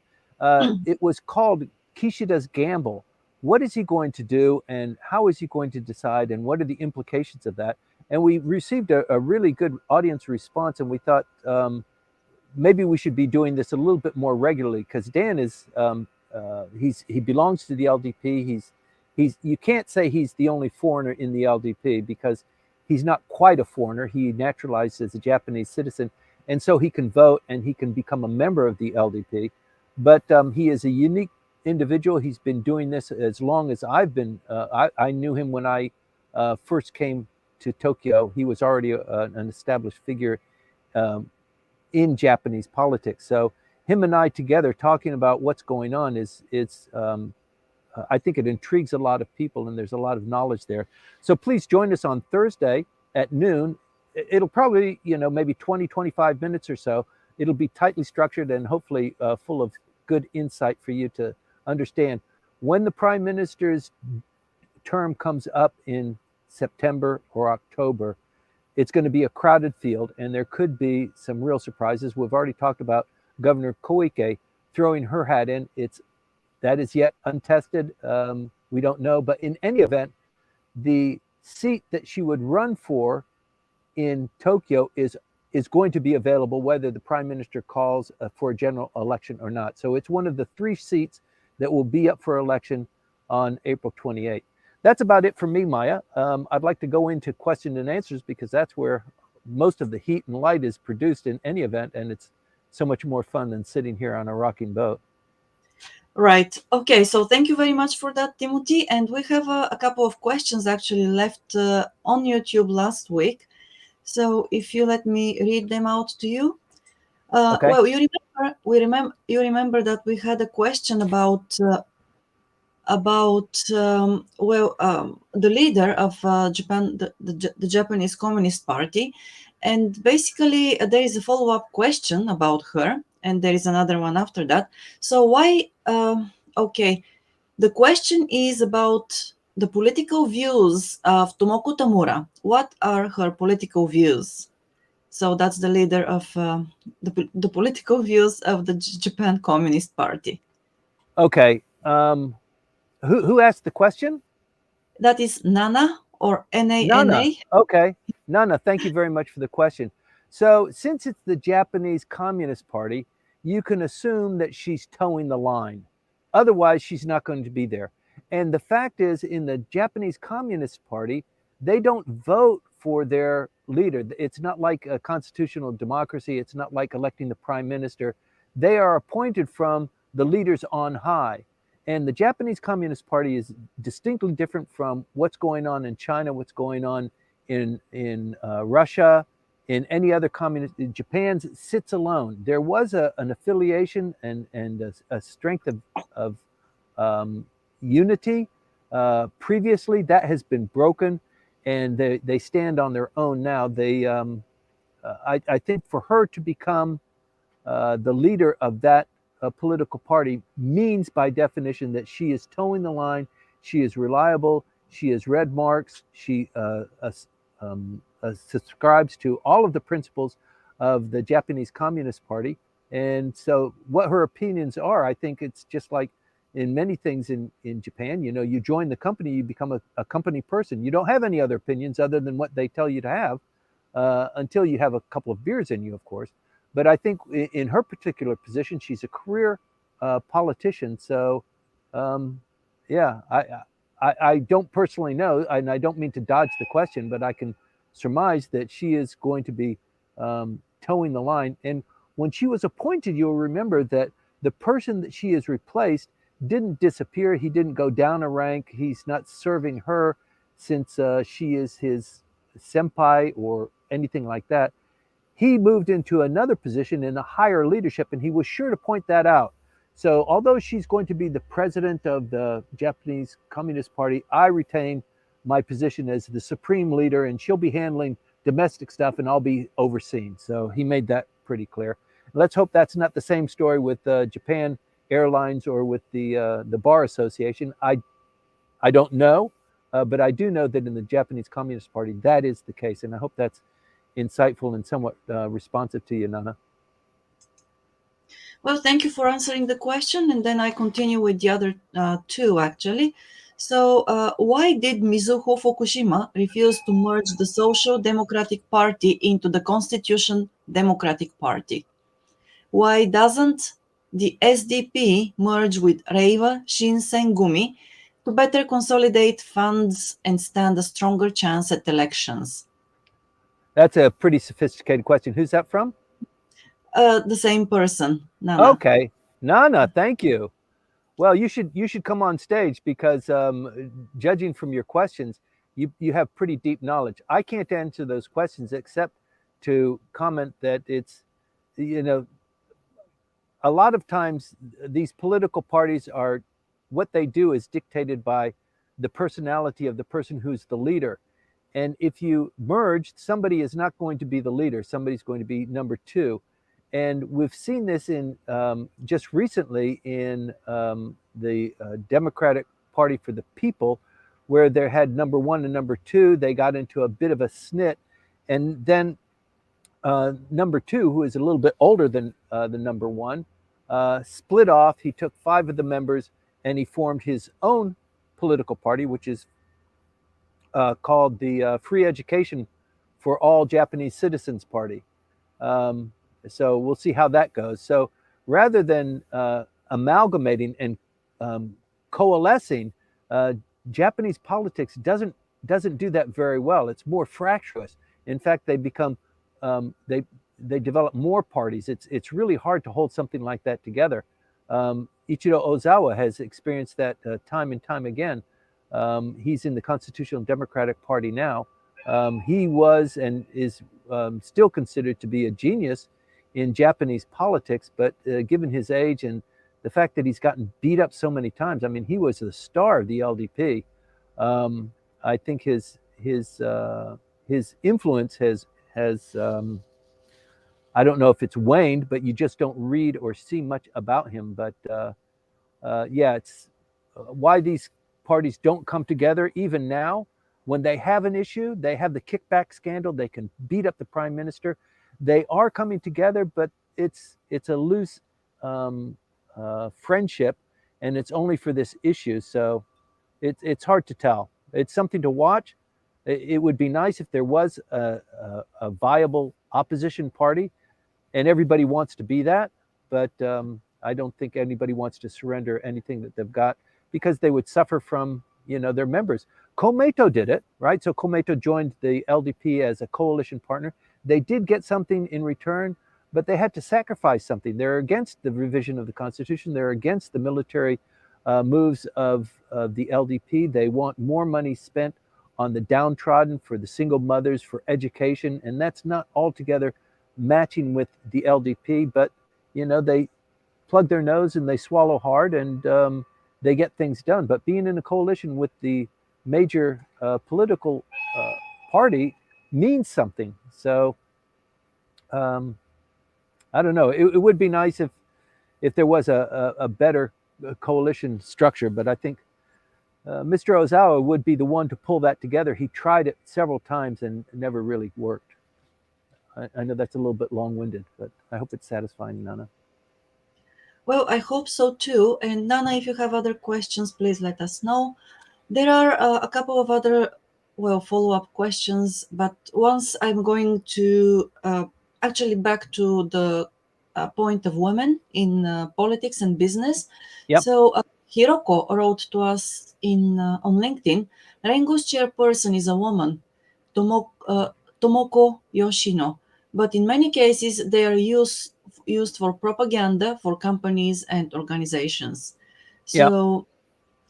It was called Kishida's Gamble. What is he going to do, and how is he going to decide, and what are the implications of that? And we received a really good audience response, and we thought maybe we should be doing this a little bit more regularly, because Dan is he belongs to the LDP. You can't say he's the only foreigner in the LDP, because he's not quite a foreigner. He naturalized as a Japanese citizen, and so he can vote and he can become a member of the LDP. But he is a unique individual. He's been doing this as long as I've been. I knew him when I first came to Tokyo. He was already an established figure in Japanese politics. So him and I together talking about what's going on is I think it intrigues a lot of people, and there's a lot of knowledge there. So please join us on Thursday at noon. It'll probably, maybe 20, 25 minutes or so. It'll be tightly structured and hopefully full of good insight for you to understand when the prime minister's term comes up in September or October, it's going to be a crowded field, and there could be some real surprises. We've already talked about Governor Koike throwing her hat in. That is yet untested. We don't know, but in any event, the seat that she would run for in Tokyo is going to be available whether the prime minister calls for a general election or not. So it's one of the 3 seats that will be up for election on April 28th. That's about it for me, Maya. I'd like to go into question and answers because that's where most of the heat and light is produced in any event, and it's so much more fun than sitting here on a rocking boat. Right. Okay. So thank you very much for that, Timothy. And we have a couple of questions actually left on YouTube last week. So if you let me read them out to you. Okay. Well, you remember that we had a question about the leader of Japan, the Japanese Communist Party, and basically there is a follow-up question about her, and there is another one after that. So why? Okay, the question is about the political views of Tomoko Tamura. What are her political views? So that's the leader of the political views of the Japan Communist Party. Okay. Who asked the question? That is Nana or Nana. NANA. Okay. Nana, thank you very much for the question. So, since it's the Japanese Communist Party, you can assume that she's towing the line. Otherwise, she's not going to be there. And the fact is, in the Japanese Communist Party, they don't vote for their leader. It's not like a constitutional democracy, it's not like electing the prime minister. They are appointed from the leaders on high. And the Japanese Communist Party is distinctly different from what's going on in China, what's going on in Russia, in any other communist. Japan sits alone. There was an affiliation and a strength of unity previously. That has been broken, and they stand on their own now. I think for her to become the leader of that political party means by definition that she is towing the line, she is reliable, she has red marks, she subscribes to all of the principles of the Japanese Communist Party. And so what her opinions are, I think it's just like in many things in Japan, you join the company, you become a company person. You don't have any other opinions other than what they tell you to have until you have a couple of beers in you, of course. But I think in her particular position, she's a career politician. So, yeah, I don't personally know, and I don't mean to dodge the question, but I can surmise that she is going to be towing the line. And when she was appointed, you'll remember that the person that she has replaced didn't disappear. He didn't go down a rank. He's not serving her since she is his senpai or anything like that. He moved into another position in a higher leadership, and he was sure to point that out. So, although she's going to be the president of the Japanese Communist Party, I retain my position as the supreme leader, and she'll be handling domestic stuff, and I'll be overseeing. So, he made that pretty clear. Let's hope that's not the same story with Japan Airlines or with the Bar Association. I don't know, but I do know that in the Japanese Communist Party, that is the case, and I hope that's insightful and somewhat responsive to you, Nana. Well, thank you for answering the question, and then I continue with the other two actually. So, why did Mizuho Fukushima refuse to merge the Social Democratic Party into the Constitution Democratic Party? Why doesn't the SDP merge with Reiwa Shinsengumi to better consolidate funds and stand a stronger chance at elections? That's a pretty sophisticated question. Who's that from? The same person, Nana. Okay, Nana, thank you. Well, you should come on stage because judging from your questions, you have pretty deep knowledge. I can't answer those questions except to comment that it's, a lot of times these political parties are, what they do is dictated by the personality of the person who's the leader. And if you merge, somebody is not going to be the leader. Somebody's going to be number two. And we've seen this in just recently in the Democratic Party for the People, where they had number one and number two. They got into a bit of a snit, and then number two, who is a little bit older than the number one, split off. He took 5 of the members and he formed his own political party, which is called the Free Education for All Japanese Citizens Party. So we'll see how that goes. So rather than amalgamating and coalescing, Japanese politics doesn't do that very well. It's more fractious. In fact, they become they develop more parties. It's really hard to hold something like that together. Ichiro Ozawa has experienced that time and time again. He's in the Constitutional Democratic Party now. He was and is still considered to be a genius in Japanese politics, but given his age and the fact that he's gotten beat up so many times, I mean, he was the star of the LDP. I think his influence has I don't know if it's waned, but you just don't read or see much about him. But yeah, it's why these parties don't come together even now. When they have an issue, they have the kickback scandal, they can beat up the prime minister. They are coming together, but it's a loose friendship, and it's only for this issue. So it's hard to tell. It's something to watch. It would be nice if there was a viable opposition party, and everybody wants to be that. But I don't think anybody wants to surrender anything that they've got, because they would suffer from their members. Komeito did it, right? So Komeito joined the LDP as a coalition partner. They did get something in return, but they had to sacrifice something. They're against the revision of the Constitution. They're against the military moves of the LDP. They want more money spent on the downtrodden, for the single mothers, for education, and that's not altogether matching with the LDP. But they plug their nose and they swallow hard, and they get things done. But being in a coalition with the major political party means something. So I don't know. It would be nice if there was a better coalition structure, but I think Mr. Ozawa would be the one to pull that together. He tried it several times and it never really worked. I know that's a little bit long-winded, but I hope it's satisfying, Nana. Well, I hope so too. And Nana, if you have other questions, please let us know. There are a couple of other, follow-up questions, but once I'm going to actually back to the point of women in politics and business. Yep. So Hiroko wrote to us on LinkedIn. Rengo's chairperson is a woman, Tomoko Yoshino, but in many cases they are used for propaganda for companies and organizations. So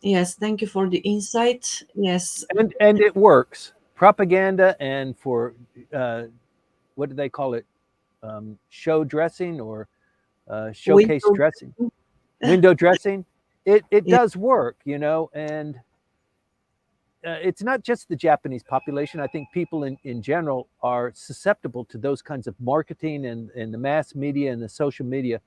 yes, thank you for the insight. Yes, and it works. Propaganda and for what do they call it? Show dressing or showcase dressing, window dressing. It does work, and it's not just the Japanese population. I think people in general are susceptible to those kinds of marketing and the mass media and the social media.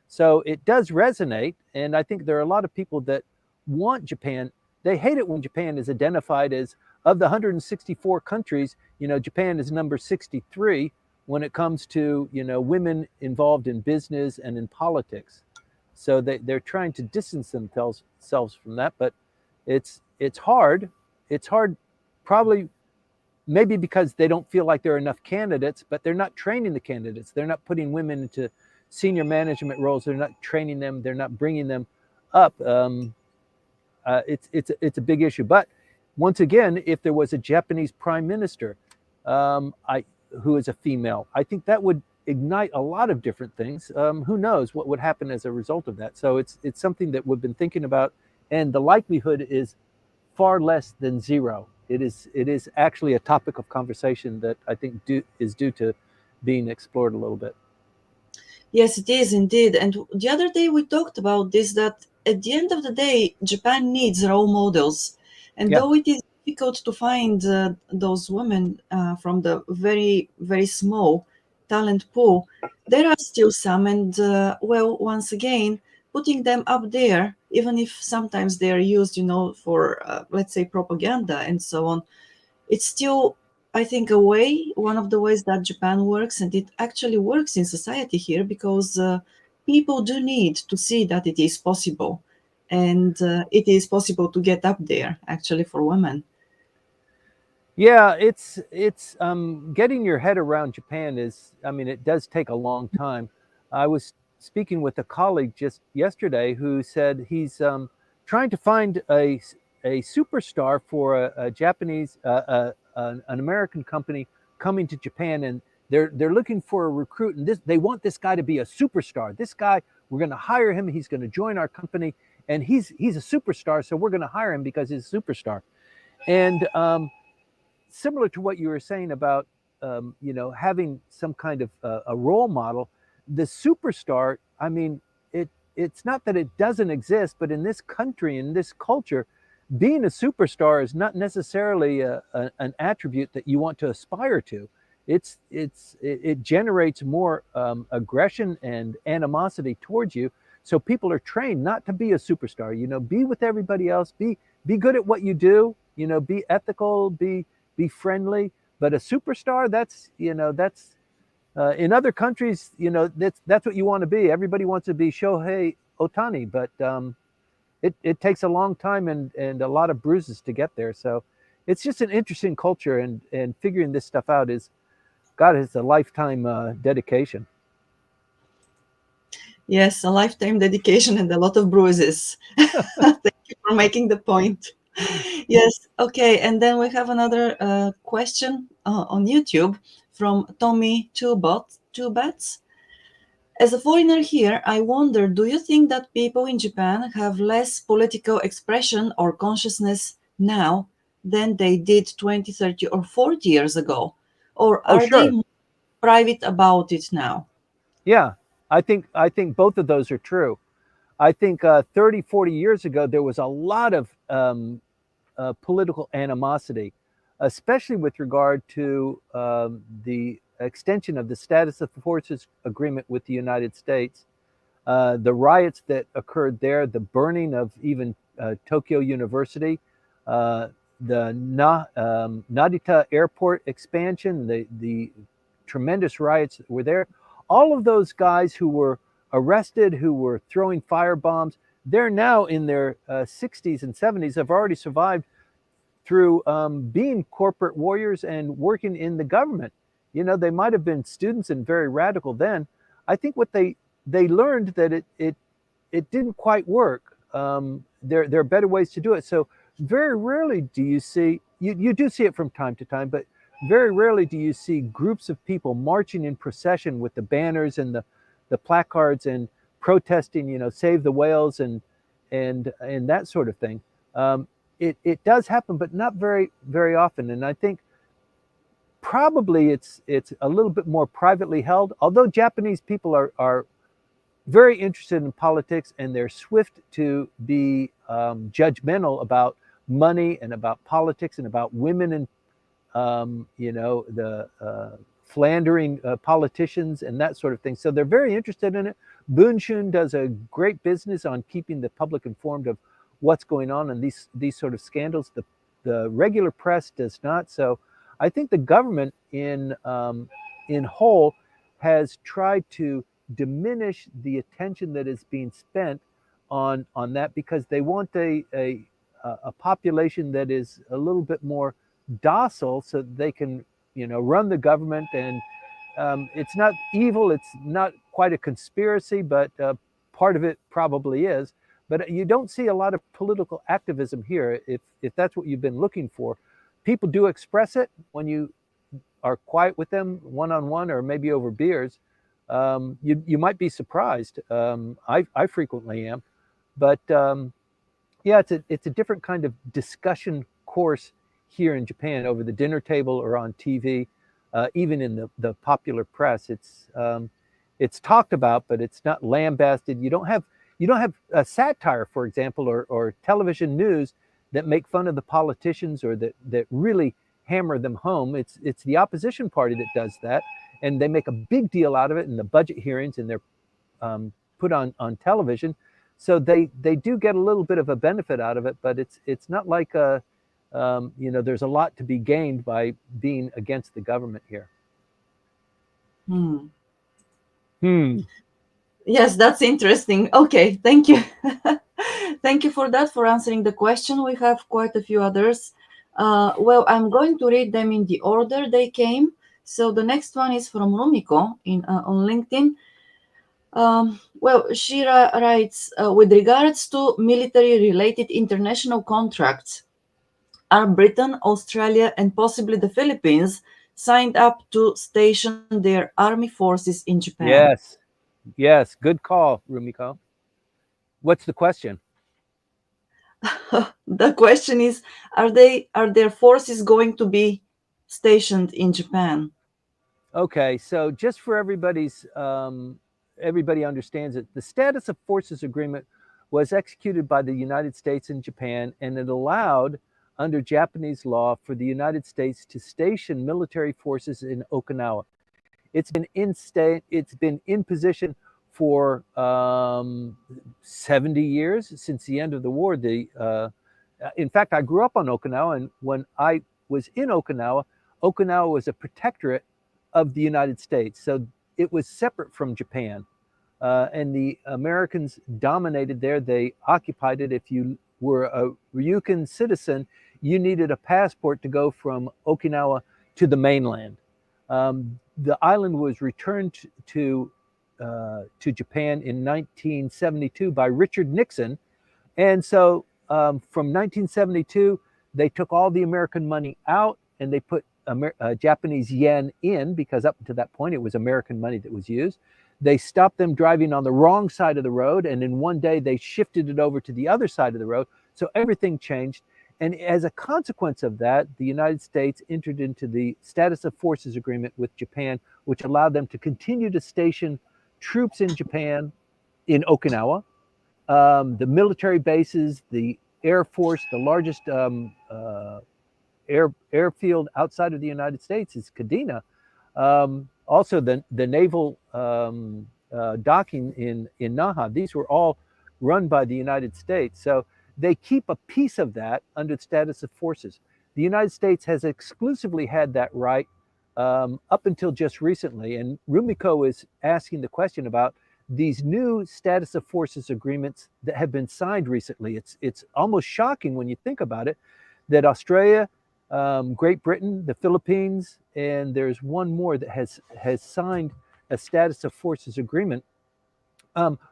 So it does resonate. And I think there are a lot of people that want Japan. They hate it when Japan is identified as, of the 164 countries, Japan is number 63 when it comes to, women involved in business and in politics. So they're trying to distance themselves from that, but it's hard. It's hard, probably maybe because they don't feel like there are enough candidates, but they're not training the candidates. They're not putting women into senior management roles. They're not training them. They're not bringing them up. It's a big issue. But once again, if there was a Japanese prime minister who is a female, I think that would ignite a lot of different things. Who knows what would happen as a result of that? So it's something that we've been thinking about, and the likelihood is far less than zero. It is actually a topic of conversation that I think is due to being explored a little bit. Yes, it is indeed. And the other day we talked about this, that at the end of the day, Japan needs role models. And though it is difficult to find those women from the very, very small talent pool, there are still some. And once again, putting them up there, even if sometimes they are used, for let's say propaganda and so on, it's still, I think, one of the ways that Japan works, and it actually works in society here because people do need to see that it is possible, and it is possible to get up there actually for women. Yeah, it's getting your head around Japan is, I mean, it does take a long time. I was speaking with a colleague just yesterday who said he's trying to find a superstar for a Japanese an American company coming to Japan, and they're looking for a recruit, and they want this guy to be a superstar. This guy, we're going to hire him. He's going to join our company, and he's a superstar, so we're going to hire him because he's a superstar. And similar to what you were saying about having some kind of a role model, the superstar, I mean, it's not that it doesn't exist, but in this country, in this culture, being a superstar is not necessarily an attribute that you want to aspire to. It generates more aggression and animosity towards you. So people are trained not to be a superstar. Be with everybody else. Be good at what you do. Be ethical. Be friendly. But a superstar, that's in other countries, that's what you want to be. Everybody wants to be Shohei Otani, but it takes a long time and a lot of bruises to get there. So it's just an interesting culture, and figuring this stuff out is, God, it's a lifetime dedication. Yes, a lifetime dedication and a lot of bruises. Thank you for making the point. Yes, okay. And then we have another question on YouTube from Tommy Two Bats. As a foreigner here, I wonder, do you think that people in Japan have less political expression or consciousness now than they did 20, 30, or 40 years ago? Or Oh, are they sure. more private about it now? Yeah, I think both of those are true. I think 30, 40 years ago, there was a lot of political animosity, especially with regard to the extension of the status of forces agreement with the United States, the riots that occurred there, the burning of even Tokyo University, uh, the Narita airport expansion, the tremendous riots that were there. All of those guys who were arrested, who were throwing firebombs, they're now in their 60s and 70s, have already survived through being corporate warriors and working in the government. They might have been students and very radical then. I think what they learned that it didn't quite work. There are better ways to do it. So very rarely do you see, you do see it from time to time, but very rarely do you see groups of people marching in procession with the banners and the placards and protesting, save the whales and that sort of thing. It does happen, but not very, very often. And I think probably it's a little bit more privately held, although Japanese people are very interested in politics, and they're swift to be judgmental about money and about politics and about women and the philandering politicians and that sort of thing. So they're very interested in it. Bunshun does a great business on keeping the public informed of what's going on in these sort of scandals. The regular press does not. So I think the government in whole has tried to diminish the attention that is being spent on that, because they want a population that is a little bit more docile, so that they can run the government. And it's not evil, it's not quite a conspiracy, but part of it probably is. But you don't see a lot of political activism here. If that's what you've been looking for, people do express it when you are quiet with them one on one, or maybe over beers. You might be surprised. I frequently am, but yeah, it's a different kind of discussion course here in Japan, over the dinner table or on TV, even in the popular press. It's talked about, but it's not lambasted. You don't have a satire, for example, or television news that make fun of the politicians, or that really hammer them home. It's the opposition party that does that, and they make a big deal out of it in the budget hearings, and they're put on television. So they do get a little bit of a benefit out of it, but it's not like there's a lot to be gained by being against the government here. Hmm. Hmm. Yes, that's interesting. Okay, thank you. Thank you for that, for answering the question. We have quite a few others. Well, I'm going to read them in the order they came. So the next one is from Rumiko on LinkedIn. Well, Shira writes, with regards to military-related international contracts, are Britain, Australia, and possibly the Philippines signed up to station their army forces in Japan? Yes. Yes. Good call, Rumiko. What's the question? The question is, are their forces going to be stationed in Japan? Okay, so just for everybody understands it, the status of forces agreement was executed by the United States and Japan, and it allowed, under Japanese law, for the United States to station military forces in Okinawa. It's been in position for 70 years since the end of the war. In fact, I grew up on Okinawa, and when I was in Okinawa, Okinawa was a protectorate of the United States. So it was separate from Japan. And the Americans dominated there. They occupied it. If you were a Ryukyu citizen, you needed a passport to go from Okinawa to the mainland. The island was returned to Japan in 1972 by Richard Nixon, and so from 1972, they took all the American money out and they put Japanese yen in, because up to that point it was American money that was used. They stopped them driving on the wrong side of the road, and in one day they shifted it over to the other side of the road. So everything changed. And as a consequence of that, the United States entered into the Status of Forces Agreement with Japan, which allowed them to continue to station troops in Japan, in Okinawa, the military bases, the Air Force, the largest airfield outside of the United States is Kadena. Also, the naval docking in Naha, these were all run by the United States. So they keep a piece of that under the status of forces. The United States has exclusively had that right up until just recently. And Rumiko is asking the question about these new status of forces agreements that have been signed recently. It's almost shocking when you think about it that Australia, Great Britain, the Philippines, and there's one more that has signed a status of forces agreement,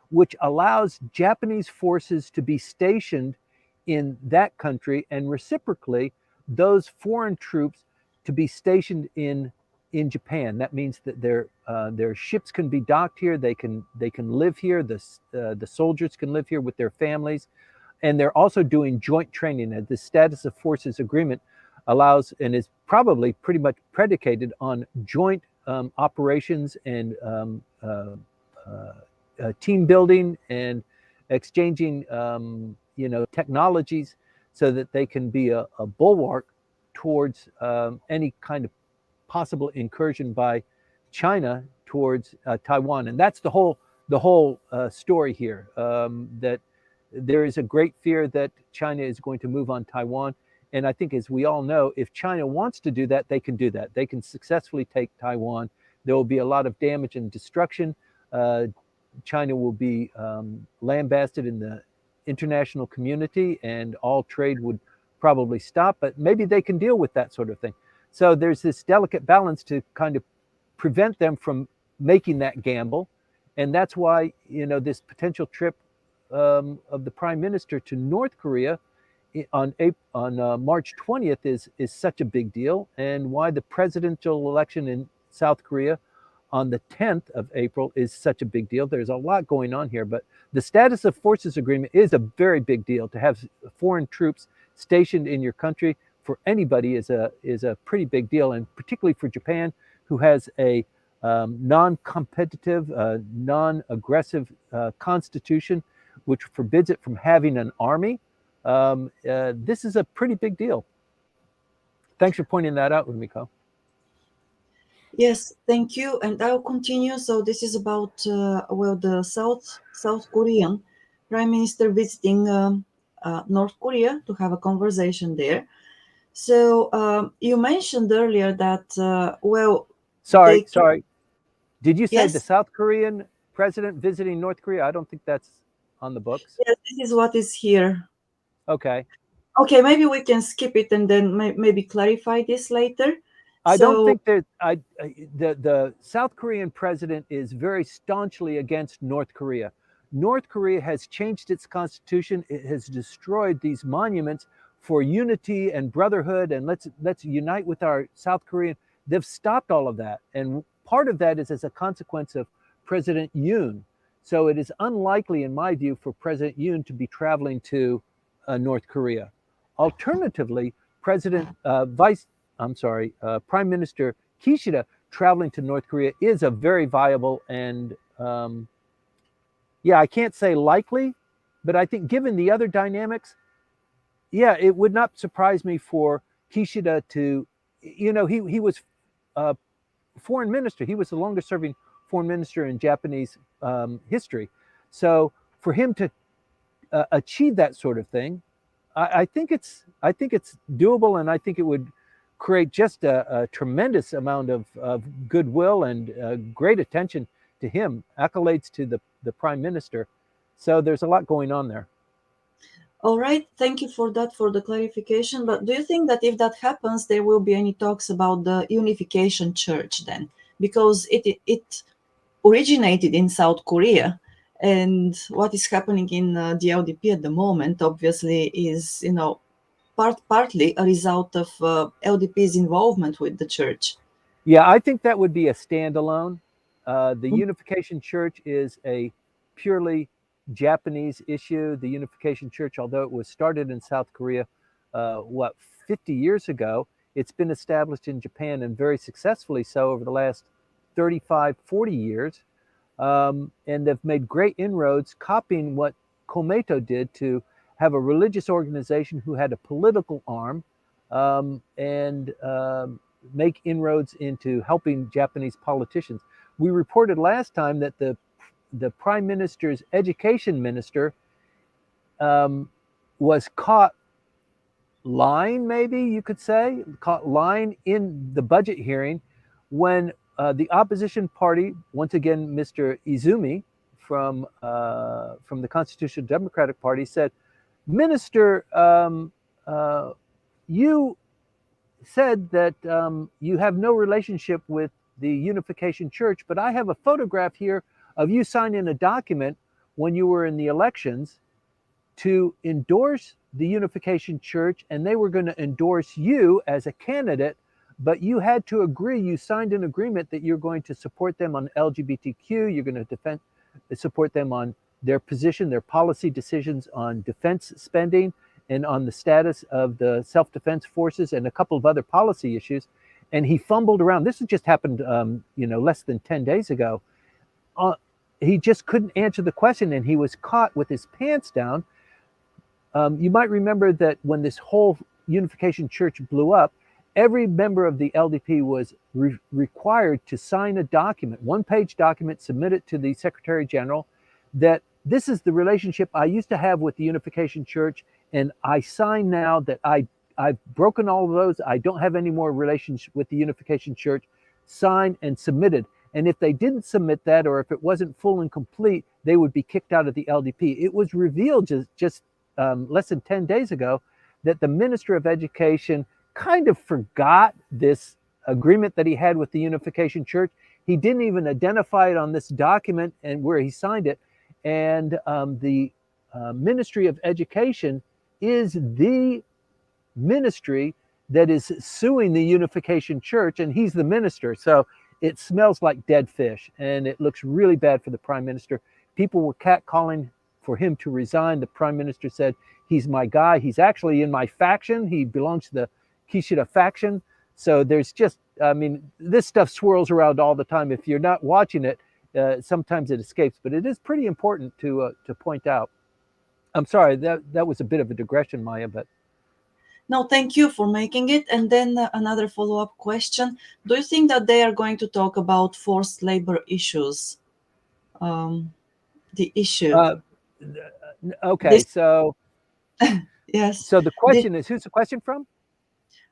which allows Japanese forces to be stationed in that country, and reciprocally, those foreign troops to be stationed in Japan. That means that their ships can be docked here. They can live here. The soldiers can live here with their families, and they're also doing joint training. And the status of forces agreement allows and is probably pretty much predicated on joint operations and team building and exchanging technologies, so that they can be a bulwark towards any kind of possible incursion by China towards Taiwan. And that's the whole story here. That there is a great fear that China is going to move on Taiwan. And I think, as we all know, if China wants to do that, they can do that. They can successfully take Taiwan. There will be a lot of damage and destruction. China will be lambasted in the international community, and all trade would probably stop. But maybe they can deal with that sort of thing. So there's this delicate balance to kind of prevent them from making that gamble. And that's why, this potential trip of the prime minister to North Korea on March 20th is such a big deal, and why the presidential election in South Korea on the 10th of April is such a big deal. There's a lot going on here, but the status of forces agreement is a very big deal. To have foreign troops stationed in your country for anybody is a pretty big deal, and particularly for Japan, who has a non-competitive, non-aggressive constitution, which forbids it from having an army. This is a pretty big deal. Thanks for pointing that out, Rumiko. Yes, thank you. And I'll continue. So this is about well, the South Korean Prime Minister visiting North Korea to have a conversation there. So you mentioned earlier that they Sorry. Did you say the yes, South Korean president visiting North Korea? I don't think that's on the books. yes, this is what is here. Okay. Okay, maybe we can skip it and then maybe clarify this later. I don't So think that the South Korean president is very staunchly against North Korea. North Korea has changed its constitution. It has destroyed these monuments for unity and brotherhood, and let's unite with our South Korean. They've stopped all of that, and part of that is as a consequence of President Yoon. So it is unlikely, in my view, for President Yoon to be traveling to North Korea. Alternatively, President Vice Prime Minister Kishida traveling to North Korea is a very viable and, yeah, I can't say likely, but I think given the other dynamics, yeah, it would not surprise me for Kishida to, he was a foreign minister. He was the longest serving foreign minister in Japanese history. So for him to achieve that sort of thing, I think it's doable, and I think it would create just a tremendous amount of goodwill and great attention to him, accolades to the prime minister. So there's a lot going on there. all right, thank you for that, for the clarification. But do you think that if that happens, there will be any talks about the unification church then? Because it originated in South Korea, and what is happening in the LDP at the moment, obviously, is partly a result of LDP's involvement with the church. Yeah, I think that would be a standalone. The Unification Church is a purely Japanese issue. The Unification Church, although it was started in South Korea, 50 years ago, it's been established in Japan and very successfully so over the last 35, 40 years. And they've made great inroads copying what Komeito did to have a religious organization who had a political arm and make inroads into helping Japanese politicians. We reported last time that the prime minister's education minister was caught lying, maybe you could say, caught lying in the budget hearing when the opposition party, once again, Mr. Izumi from the Constitutional Democratic Party, said, "Minister, you said that you have no relationship with the Unification Church, but I have a photograph here of you signing a document when you were in the elections to endorse the Unification Church, and they were going to endorse you as a candidate, but you had to agree, you signed an agreement that you're going to support them on LGBTQ, you're going to support them on their position, their policy decisions on defense spending, and on the status of the self-defense forces and a couple of other policy issues." And he fumbled around. This had just happened, less than 10 days ago. He just couldn't answer the question, and he was caught with his pants down. You might remember that when this whole Unification Church blew up, every member of the LDP was required to sign a document, one-page document, submit it to the Secretary General, that this is the relationship I used to have with the Unification Church, and I sign now that I've broken all of those. I don't have any more relationship with the Unification Church. Signed and submitted. And if they didn't submit that, or if it wasn't full and complete, they would be kicked out of the LDP. It was revealed just less than 10 days ago that the Minister of Education kind of forgot this agreement that he had with the Unification Church. He didn't even identify it on this document and where he signed it. And the Ministry of Education is the ministry that is suing the Unification Church, and he's the minister. So it smells like dead fish, and it looks really bad for the prime minister. People were catcalling for him to resign. The prime minister said, "He's my guy. He's actually in my faction. He belongs to the Kishida faction." So there's just, this stuff swirls around all the time. If you're not watching it, sometimes it escapes, but it is pretty important to point out. I'm sorry, that was a bit of a digression, Maya, but No, thank you for making it. And then another follow-up question. Do you think that they are going to talk about forced labor issues? The issue. uh, Okay, This so yes, so the this question is, who's the question from?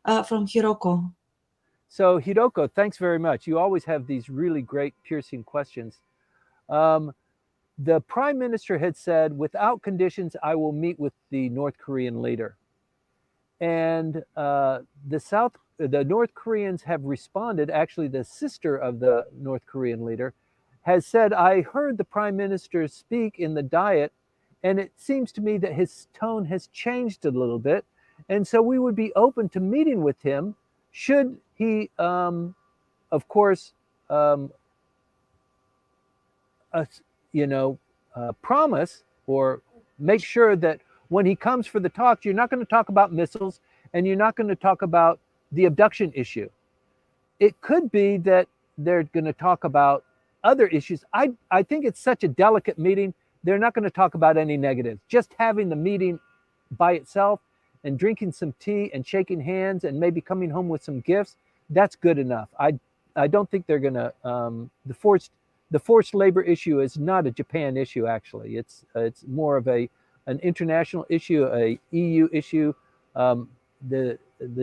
from Hiroko. So Hiroko, thanks very much. You always have these really great piercing questions. Um, the prime minister had said, without conditions, I will meet with the North Korean leader. And the North Koreans have responded. Actually, the sister of the North Korean leader has said, I heard the prime minister speak in the Diet, and it seems to me that his tone has changed a little bit. And so we would be open to meeting with him should he, of course, um, uh, you know, promise or make sure that when he comes for the talks, you're not going to talk about missiles and you're not going to talk about the abduction issue. It could be that they're going to talk about other issues. I think it's such a delicate meeting. They're not going to talk about any negatives. Just having the meeting by itself and drinking some tea and shaking hands and maybe coming home with some gifts, that's good enough. I don't think they're going to the forced labor issue is not a Japan issue. Actually, it's more of an international issue, a EU issue. Um, the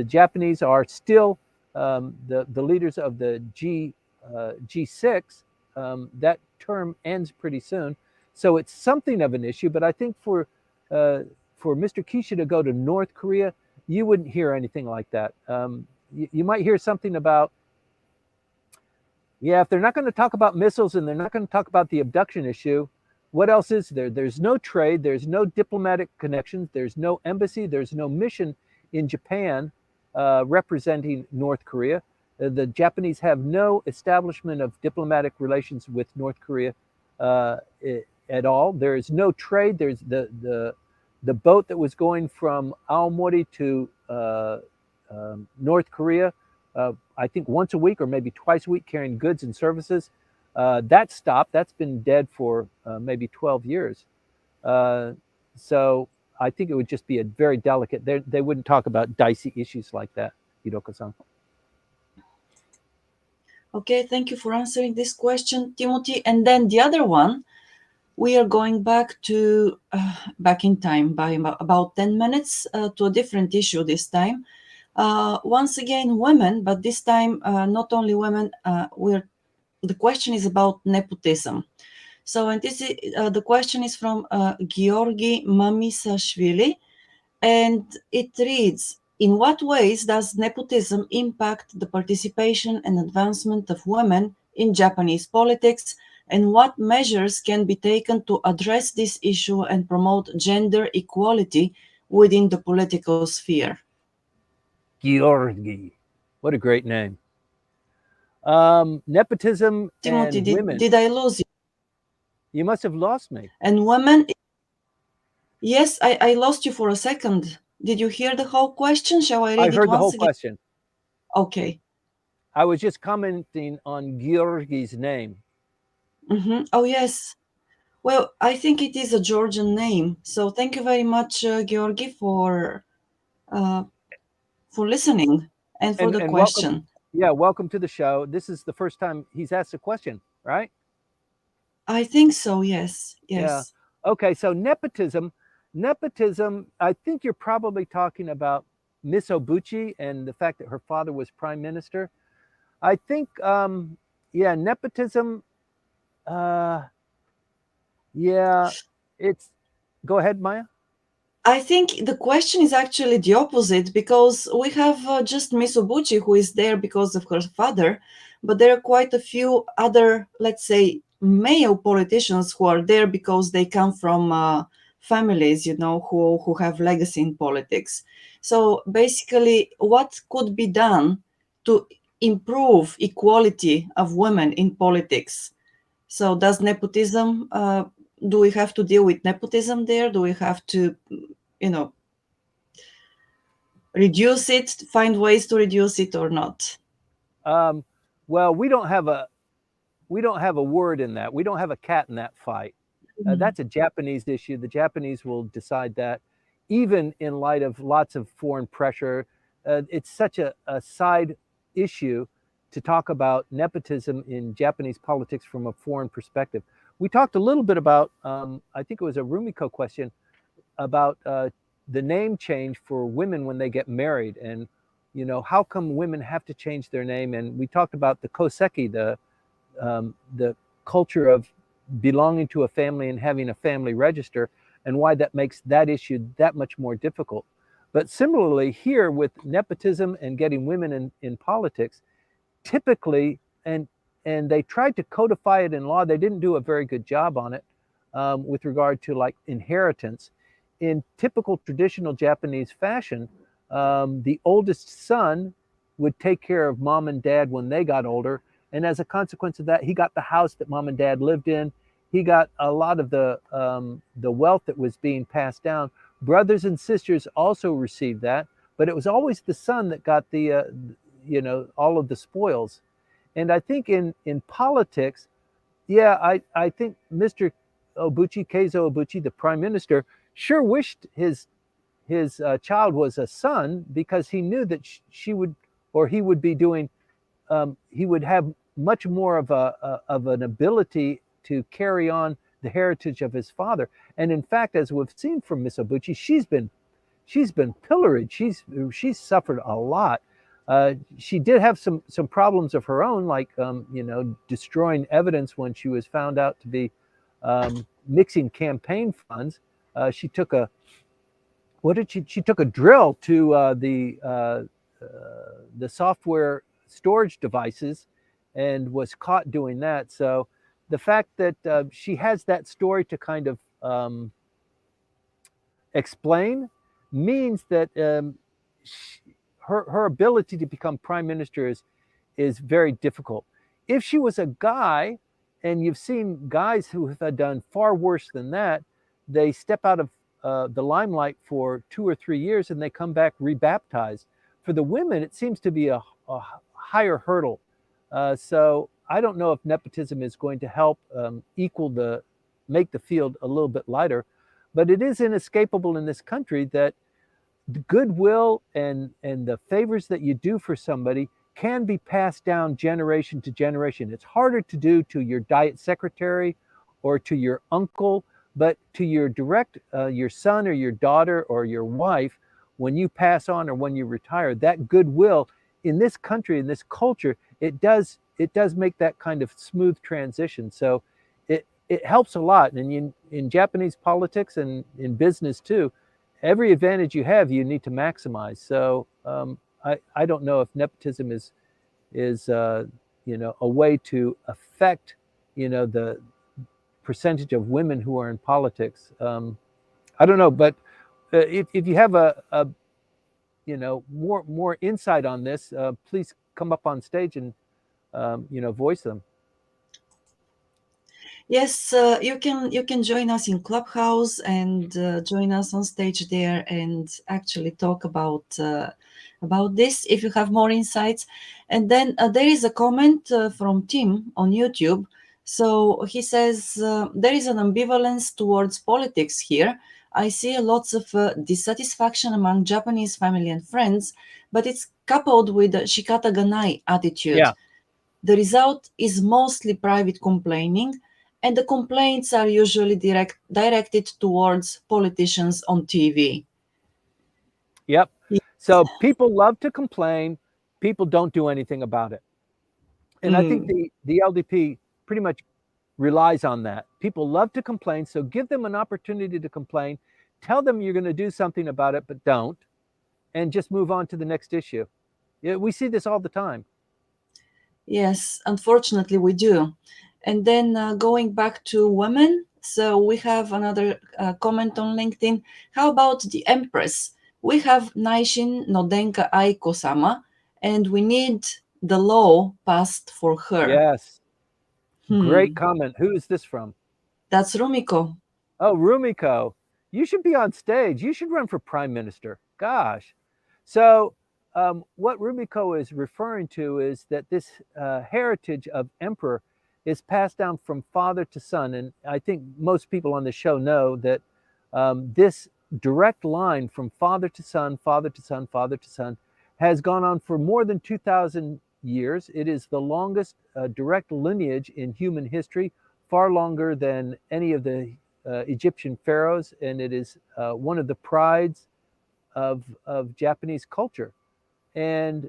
Japanese are still the leaders of the G6. That term ends pretty soon, so it's something of an issue. But I think uh, for Mr. Kishida to go to North Korea, you wouldn't hear anything like that. You might hear something about, yeah, if they're not going to talk about missiles and they're not going to talk about the abduction issue, what else is there? There's no trade, there's no diplomatic connections, there's no embassy, there's no mission in Japan representing North Korea. The Japanese have no establishment of diplomatic relations with North Korea uh, at all. There is no trade. There's the boat that was going from Aomori to North Korea, I think once a week or maybe twice a week, carrying goods and services. That stopped. That's been dead for maybe 12 years. Uh, so I think it would just be a very delicate. They wouldn't talk about dicey issues like that, Hiroko-san. Okay, thank you for answering this question, Timothy. And then the other one, we are going back to back in time by about 10 minutes to a different issue this time. Once again, women, but this time not only women. The question is about nepotism. So, and the question is from Georgi Mamisashvili, and it reads: in what ways does nepotism impact the participation and advancement of women in Japanese politics, and what measures can be taken to address this issue and promote gender equality within the political sphere? Georgi, what a great name. Nepotism Timothy, and women. did I lose you? You must have lost me. And women, yes, I lost you for a second. Did you hear the whole question? Shall I I read it heard the once whole again? question. Okay. I was just commenting on Georgi's name. Oh, yes. Well, I think it is a Georgian name. So thank you very much, Georgi, uh, for listening and for the And welcome, question. yeah, welcome to the show. This is the first time he's asked a question, right? I think so. Yes. Yeah. Yes. Okay, so nepotism, I think you're probably talking about Miss Obuchi and the fact that her father was prime minister. I think yeah, nepotism, uh yeah, it's go ahead, Maya. I think the question is actually the opposite because we have just Mitsubuchi who is there because of her father, but there are quite a few other, let's say, male politicians who are there because they come from families, who have legacy in politics. So basically, what could be done to improve equality of women in politics? So does nepotism? Do we have to deal with nepotism there? Do we have to, you know, reduce it, find ways to reduce it or not? Um well, we don't have a word in that. We don't have a cat in that fight. Mhm. That's a Japanese issue. The Japanese will decide that, even in light of lots of foreign pressure. It's such a side issue to talk about nepotism in Japanese politics from a foreign perspective. we talked a little bit about, I think it was a Rumiko question about the name change for women when they get married, and how come women have to change their name. And we talked about the koseki, the culture of belonging to a family and having a family register, and why that makes that issue that much more difficult. But similarly here with nepotism and getting women in politics, typically, and they tried to codify it in law. They didn't do a very good job on it with regard to like inheritance. In typical traditional Japanese fashion, the oldest son would take care of mom and dad when they got older, and as a consequence of that, he got the house that mom and dad lived in. He got a lot of the wealth that was being passed down. Brothers and sisters also received that, but it was always the son that got the all of the spoils. And I think in politics, yeah, I think Mr. Obuchi, Keizo Obuchi, the prime minister, sure wished his child was a son, because he knew that she would, or he would be doing, he would have much more of an ability to carry on the heritage of his father. And in fact, as we've seen from Miss Obuchi, she's been pilloried. She's suffered a lot. She did have some problems of her own, like destroying evidence when she was found out to be mixing campaign funds. She took a she took a drill to the software storage devices and was caught doing that. So the fact that she has that story to kind of explain means that her ability to become prime minister is very difficult. If she was a guy, and you've seen guys who have done far worse than that, they step out of the limelight for 2 or 3 years and they come back rebaptized. For the women, it seems to be a higher hurdle. So I don't know if nepotism is going to help make the field a little bit lighter, but it is inescapable in this country that the goodwill and the favors that you do for somebody can be passed down generation to generation. It's harder to do to your diet secretary or to your uncle, but to your direct, your son or your daughter or your wife, when you pass on or when you retire, that goodwill in this country, in this culture, it does make that kind of smooth transition. So it helps a lot. And in Japanese politics and in business too, every advantage you have, you need to maximize. So I don't know if nepotism is a way to affect the percentage of women who are in politics. I don't know, but if you have a more insight on this, please come up on stage and voice them. Yes, you can join us in Clubhouse and join us on stage there and actually talk about this if you have more insights. And then there is a comment from Tim on YouTube. So he says there is an ambivalence towards politics here. I see lots of dissatisfaction among Japanese family and friends, but it's coupled with a shikata ganai attitude. Yeah. The result is mostly private complaining, and the complaints are usually directed towards politicians on TV. Yep. So people love to complain. People don't do anything about it. And I think the LDP pretty much relies on that. People love to complain, so give them an opportunity to complain. Tell them you're going to do something about it, but don't, and just move on to the next issue. Yeah, we see this all the time. Yes, unfortunately we do. And then going back to women, so we have another comment on LinkedIn. How about the Empress? We have Naishin no Denka Aiko-sama, and we need the law passed for her. Yes. Great comment. Who is this from? That's Rumiko. Oh, Rumiko. You should be on stage. You should run for prime minister. Gosh. So what Rumiko is referring to is that this heritage of emperor is passed down from father to son. And I think most people on the show know that this direct line from father to son, father to son, father to son has gone on for more than 2,000 years. It is the longest direct lineage in human history, far longer than any of the Egyptian pharaohs, and it is one of the prides of Japanese culture. And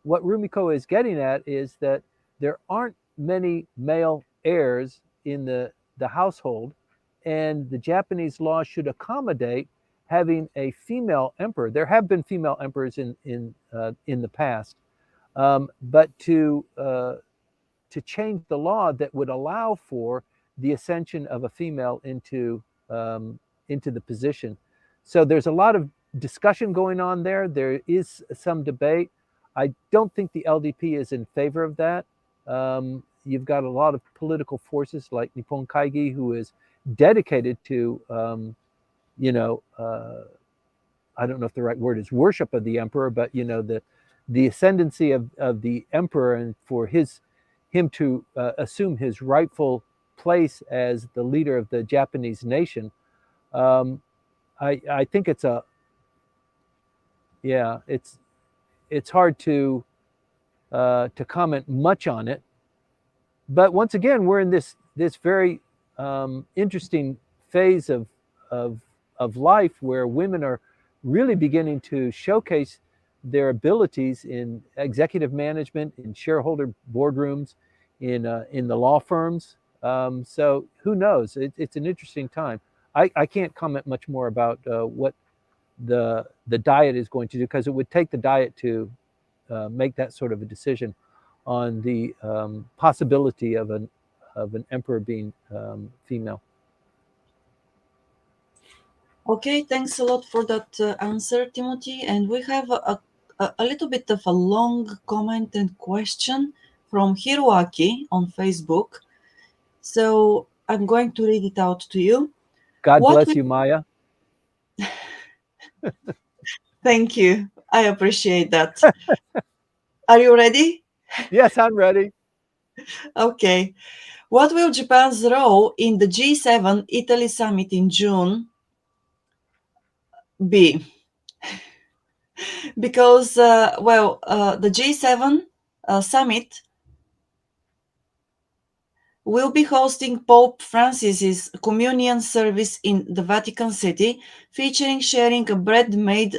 what Rumiko is getting at is that there aren't many male heirs in the household, and the Japanese law should accommodate having a female emperor. There have been female emperors in the past, but to change the law that would allow for the ascension of a female into the position. So there's a lot of discussion going on there. There is some debate. I don't think the LDP is in favor of that. You've got a lot of political forces like Nippon Kaigi, who is dedicated to, you know, I don't know if the right word is worship of the emperor, but you know, the ascendancy of the emperor, and for him to assume his rightful place as the leader of the Japanese nation. I think it's it's hard to comment much on it. But once again, we're in this very interesting phase of life where women are really beginning to showcase their abilities in executive management, in shareholder boardrooms, in the law firms. So who knows? It's an interesting time. I can't comment much more about what the diet is going to do, because it would take the diet to make that sort of a decision on the possibility of an emperor being female. Okay, thanks a lot for that answer, Timothy. And we have a little bit of a long comment and question from Hiroaki on Facebook. So I'm going to read it out to you. God bless you, Maya. Thank you. I appreciate that. Are you ready? Yes, I'm ready. Okay. What will Japan's role in the G7 Italy summit in June be? Because, the G7 summit will be hosting Pope Francis's communion service in the Vatican City, featuring sharing a bread made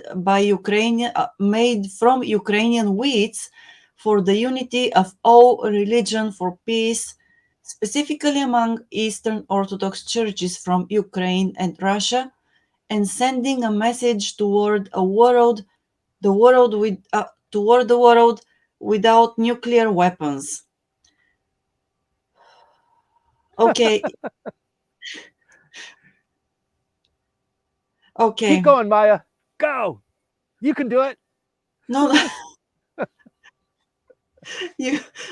from Ukrainian wheats for the unity of all religion for peace, specifically among Eastern Orthodox churches from Ukraine and Russia, and sending a message toward the world without nuclear weapons. Okay. Okay. Keep going, Maya. Go. You can do it. No.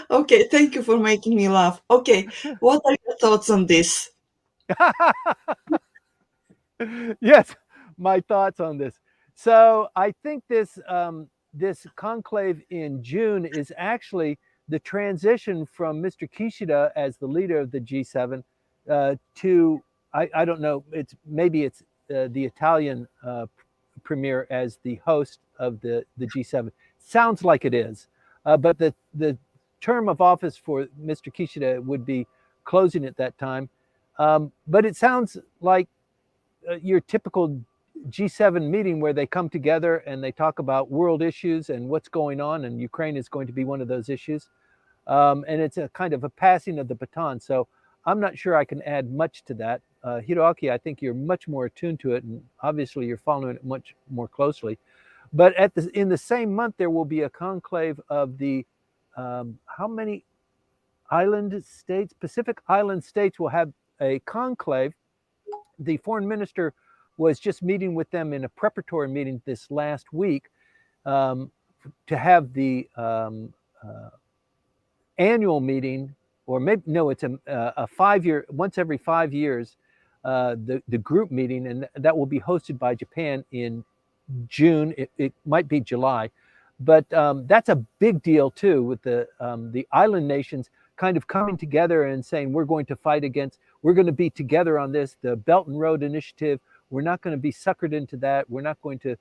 Okay, thank you for making me laugh. Okay, what are your thoughts on this? Yes, my thoughts on this. So I think this conclave in June is actually the transition from Mr. Kishida as the leader of the G7 to I don't know. Maybe it's the Italian premier as the host of the G7. Sounds like it is, but the term of office for Mr. Kishida would be closing at that time. But it sounds like your typical G7 meeting where they come together and they talk about world issues and what's going on, and Ukraine is going to be one of those issues. And it's a kind of a passing of the baton. So I'm not sure I can add much to that. Hiroaki, I think you're much more attuned to it, and obviously you're following it much more closely. But in the same month, there will be a conclave of the how many island states? Pacific Island states will have a conclave. The foreign minister was just meeting with them in a preparatory meeting this last week to have the annual meeting, or maybe no, it's a 5-year, once every 5 years, the group meeting, and that will be hosted by Japan in June. It might be July, but that's a big deal too, with the island nations kind of coming together and saying we're going to fight against. We're going to be together on this. The Belt and Road Initiative. We're not going to be suckered into that. We're not going to,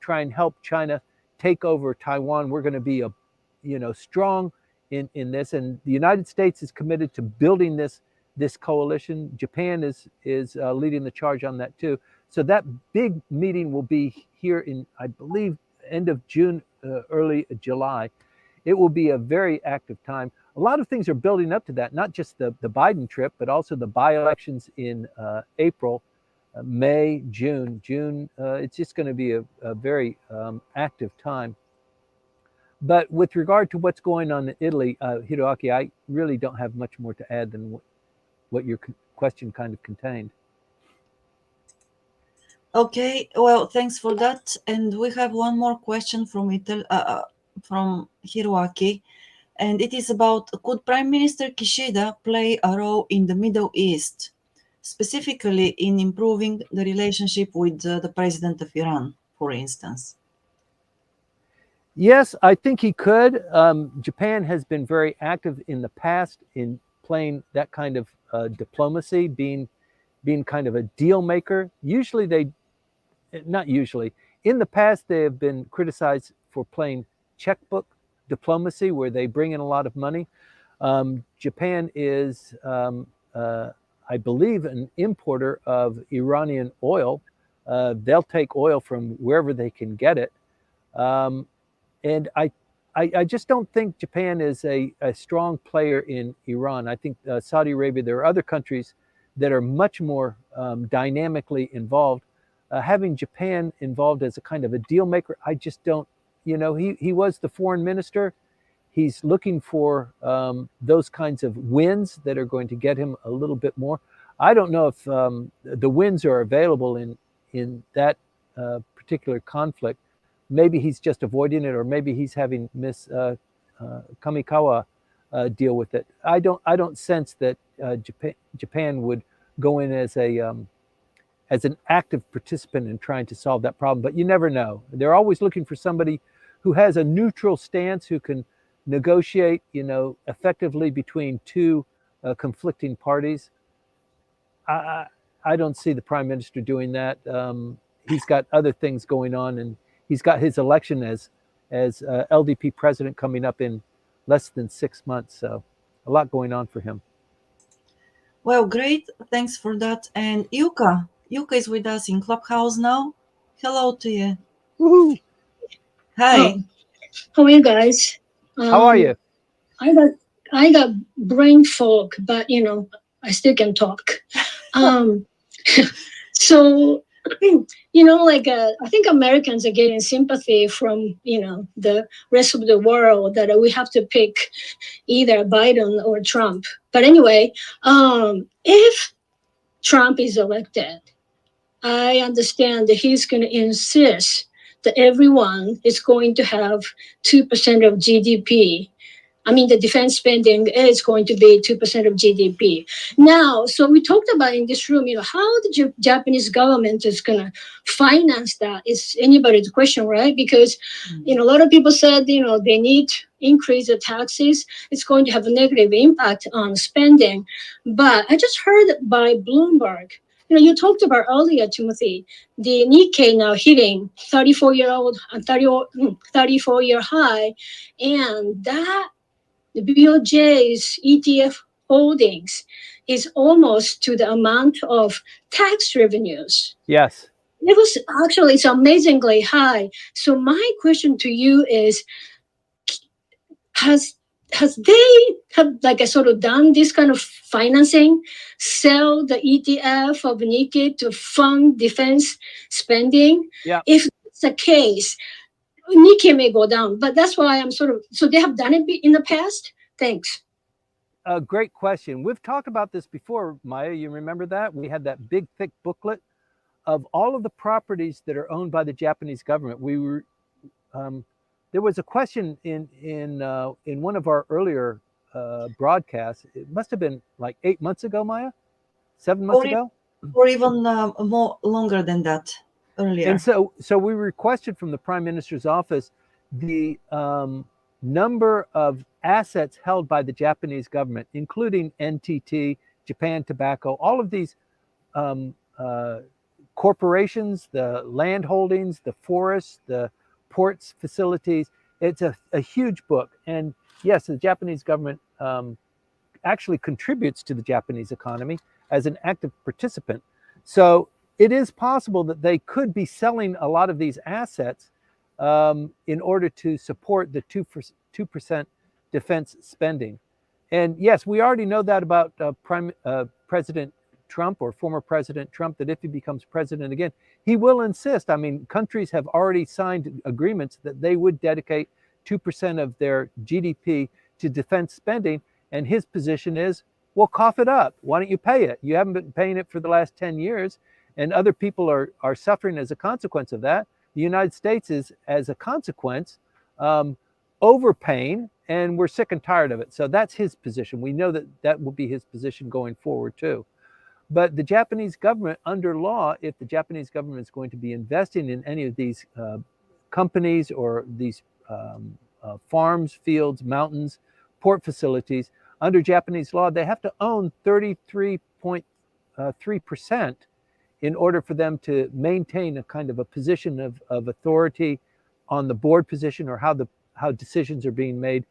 try and help China take over Taiwan. We're going to be strong in this, and the United States is committed to building this coalition. Japan is leading the charge on that too. So that big meeting will be here in, I believe, end of June, early July. It will be a very active time. A lot of things are building up to that, not just the Biden trip, but also the by-elections in April, May, June. It's just going to be a very active time. But with regard to what's going on in Italy, Hiroaki, I really don't have much more to add than what your question kind of contained. Okay, well, thanks for that. And we have one more question from Hiroaki, and it is about, could Prime Minister Kishida play a role in the Middle East, specifically in improving the relationship with the president of Iran, for instance? Yes, I think he could. Japan has been very active in the past in playing that kind of diplomacy, being kind of a deal maker. Not usually. In the past, they have been criticized for playing checkbook diplomacy, where they bring in a lot of money. Japan is, I believe, an importer of Iranian oil. They'll take oil from wherever they can get it. And I just don't think Japan is a strong player in Iran. I think Saudi Arabia, there are other countries that are much more dynamically involved. Having Japan involved as a kind of a deal maker, I just don't, he was the foreign minister. He's looking for those kinds of wins that are going to get him a little bit more. I don't know if the wins are available in that particular conflict. Maybe he's just avoiding it, or maybe he's having Miss Kamikawa deal with it. I don't sense that Japan would go in as an active participant in trying to solve that problem, but you never know. They're always looking for somebody who has a neutral stance, who can negotiate, effectively between two conflicting parties. I don't see the prime minister doing that. He's got other things going on, and he's got his election as LDP president coming up in less than 6 months. So a lot going on for him. Well, great. Thanks for that. And Yuka is with us in Clubhouse now. Hello to you. Woohoo! Hi. How are you guys? How are you? I got brain fog, but I still can talk. So I think Americans are getting sympathy from the rest of the world that we have to pick either Biden or Trump. But anyway, if Trump is elected, I understand that he's going to insist that everyone is going to have 2% of GDP. I mean, the defense spending is going to be 2% of GDP. Now, so we talked about in this room, how the Japanese government is going to finance that is anybody's question, right? Because, a lot of people said, they need to increase the taxes. It's going to have a negative impact on spending. But I just heard by Bloomberg, you talked about earlier, Timothy, the Nikkei now hitting 34-year high, and that the BOJ's ETF holdings is almost to the amount of tax revenues. Yes. It's amazingly high. So my question to you is, has they sort of done this kind of financing, sell the ETF of Nikkei to fund defense spending? Yeah. If that's the case, Nikkei may go down, but that's why I'm so they have done it in the past? Thanks. A great question. We've talked about this before, Maya. You remember that? We had that big, thick booklet of all of the properties that are owned by the Japanese government. There was a question in one of our earlier broadcasts. It must have been like 8 months ago, Maya? 7 months ago? Or even more longer than that, earlier. And so we requested from the Prime Minister's office the number of assets held by the Japanese government, including NTT, Japan Tobacco, all of these corporations, the land holdings, the forests, the ports facilities. It's a huge book. And yes, the Japanese government actually contributes to the Japanese economy as an active participant. So it is possible that they could be selling a lot of these assets in order to support the 2% defense spending. And yes, we already know that about President Trump, or former President Trump, that if he becomes president again, he will insist. I mean, countries have already signed agreements that they would dedicate 2% of their GDP to defense spending. And his position is, well, cough it up. Why don't you pay it? You haven't been paying it for the last 10 years, and other people are suffering as a consequence of that. The United States is, as a consequence, overpaying, and we're sick and tired of it. So that's his position. We know that that will be his position going forward too. But the Japanese government, under law, if the Japanese government is going to be investing in any of these companies or these farms, fields, mountains, port facilities, under Japanese law, they have to own 33.3% in order for them to maintain a kind of a position of authority on the board position, or how decisions are being made,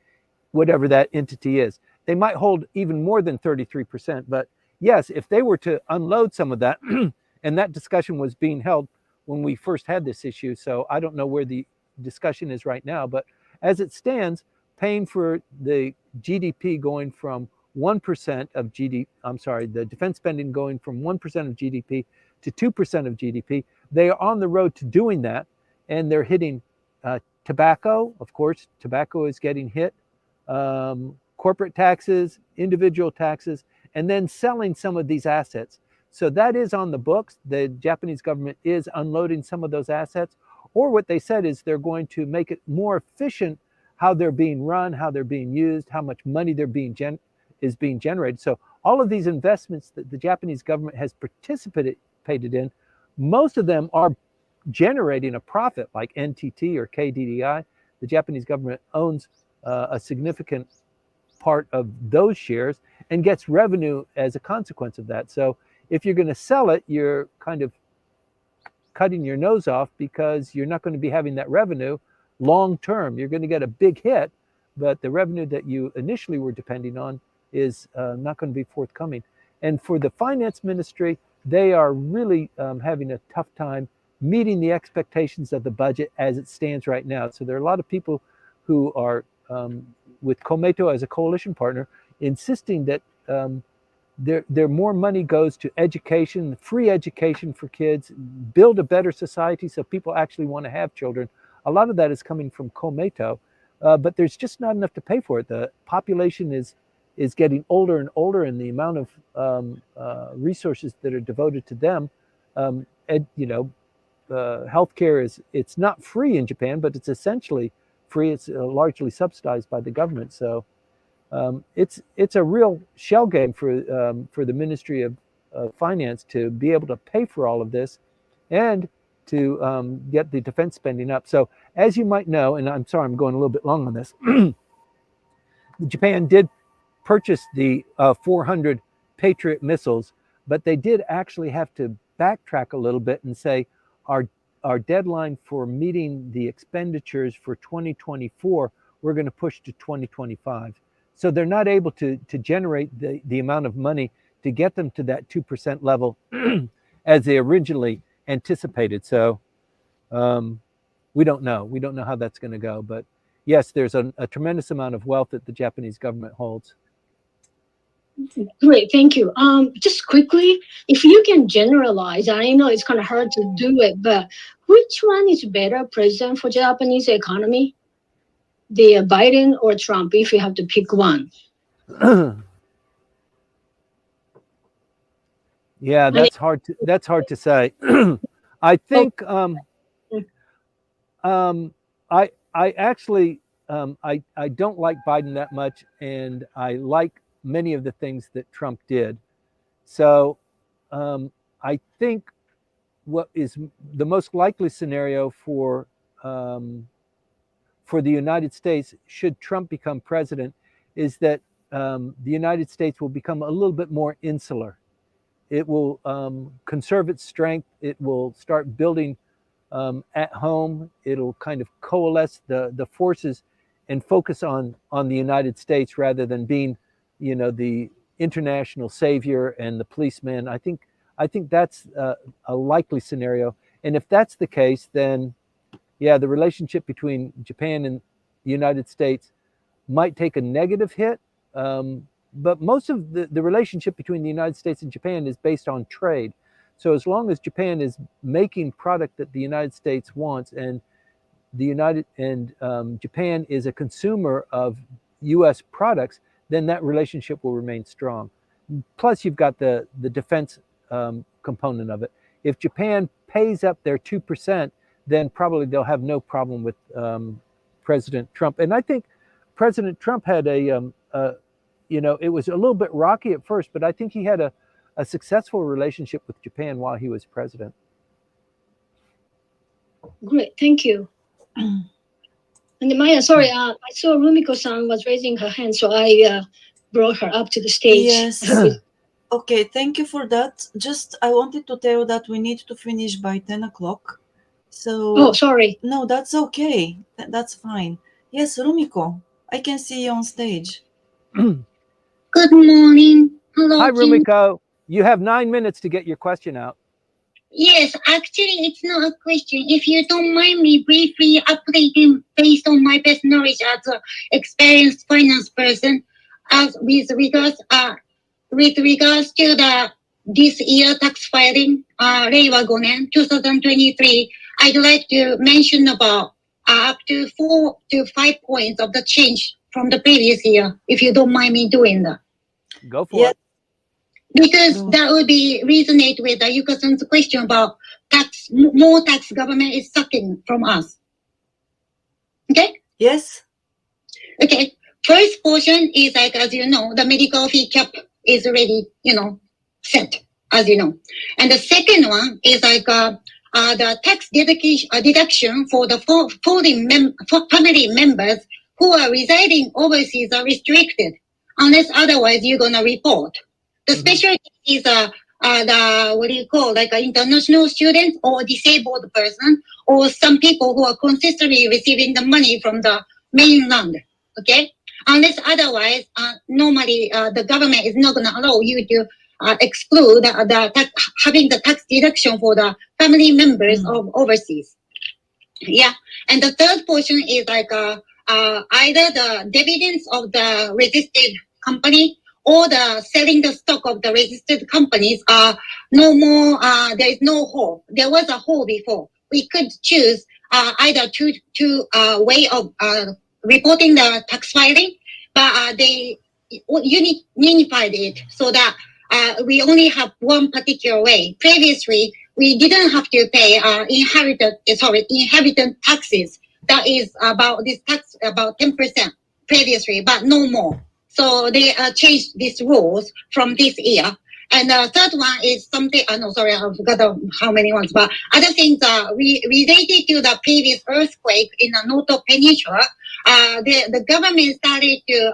whatever that entity is. They might hold even more than 33%, but yes, if they were to unload some of that, and that discussion was being held when we first had this issue, so I don't know where the discussion is right now, but as it stands, paying for the GDP going from 1% of GDP, the defense spending going from 1% of GDP to 2% of GDP, they are on the road to doing that, and they're hitting tobacco. Of course, tobacco is getting hit, corporate taxes, individual taxes, and then selling some of these assets. So that is on the books. The Japanese government is unloading some of those assets, or what they said is they're going to make it more efficient how they're being run, how they're being used, how much money is being generated. So all of these investments that the Japanese government has participated in, most of them are generating a profit, like NTT or KDDI. The Japanese government owns a significant part of those shares and gets revenue as a consequence of that. So if you're going to sell it, you're kind of cutting your nose off, because you're not going to be having that revenue long term. You're going to get a big hit, but the revenue that you initially were depending on is not going to be forthcoming. And for the finance ministry, they are really having a tough time meeting the expectations of the budget as it stands right now. So there are a lot of people who are, with Komeito as a coalition partner, insisting that there more money goes to education, free education for kids, build a better society so people actually want to have children. A lot of that is coming from Komeito, but there's just not enough to pay for it. The population is getting older and older, and the amount of resources that are devoted to them, healthcare it's not free in Japan, but it's essentially free. It's largely subsidized by the government. So it's a real shell game for the Ministry of Finance to be able to pay for all of this and to get the defense spending up. So as you might know, and I'm sorry I'm going a little bit long on this, Japan did purchase the 400 Patriot missiles, but they did actually have to backtrack a little bit and say our deadline for meeting the expenditures for 2024, we're going to push to 2025. So they're not able to generate the amount of money to get them to that 2% level as they originally anticipated. So we don't know. We don't know how that's going to go. But yes, there's a tremendous amount of wealth that the Japanese government holds. Great, thank you. Just quickly, if you can generalize, I know it's kind of hard to do it, but which one is better president for Japanese economy? The Biden or Trump, if you have to pick one? Yeah, that's hard to say. I think I actually I don't like Biden that much, and I like many of the things that Trump did. So I think what is the most likely scenario for the United States, should Trump become president, is that the United States will become a little bit more insular. It will conserve its strength. It will start building at home. It'll kind of coalesce the forces focus on the United States rather than being, the international savior and the policeman. I think that's a likely scenario. And if that's the case, then yeah, the relationship between Japan and the United States might take a negative hit. But most of the relationship between the United States and Japan is based on trade. So as long as Japan is making product that the United States wants, and Japan is a consumer of U.S. products, then that relationship will remain strong. Plus, you've got the defense component of it. If Japan pays up their 2%, then probably they'll have no problem with President Trump. And I think President Trump had it was a little bit rocky at first, but I think he had a successful relationship with Japan while he was president. Great, thank you. And Maya, sorry, I saw Rumiko-san was raising her hand, so I brought her up to the stage. Yes. Okay, thank you for that. Just I wanted to tell that we need to finish by 10 o'clock. So Oh, sorry. No, that's okay. That's fine. Yes, Rumiko, I can see you on stage. Good morning. Hello. Hi, Rumiko. You have 9 minutes to get your question out. Yes, actually, it's not a question. If you don't mind me briefly updating based on my best knowledge as an experienced finance person, as with regards to this year tax filing, Reiwa Gonen 2023, I'd like to mention about up to 4 to 5 points of the change from the previous year, if you don't mind me doing that. Go for it. Because that would be resonate with Yuka-san's question about more tax government is sucking from us. Okay? Yes. Okay. First portion is like, as you know, the medical fee cap is already, set, as you know. And the second one is like the tax deduction for the family members who are residing overseas are restricted, unless otherwise you're going to report. The specialty is like international students or disabled person or some people who are consistently receiving the money from the mainland. Okay? Unless otherwise, normally the government is not going to allow you to exclude having the tax deduction for the family members of overseas. Yeah. And the third portion is like either the dividends of the registered company or the selling the stock of the registered companies are no more, there is no hole. There was a hole before. We could choose either two way of reporting the tax filing, but they unified it so that we only have one particular way. Previously, we didn't have to pay inheritance taxes. That is about this tax about 10% previously, but no more. So they changed these rules from this year. And the third one is something, no, sorry, I forgot how many ones, but other things related to the previous earthquake in the Noto Peninsula. The government started to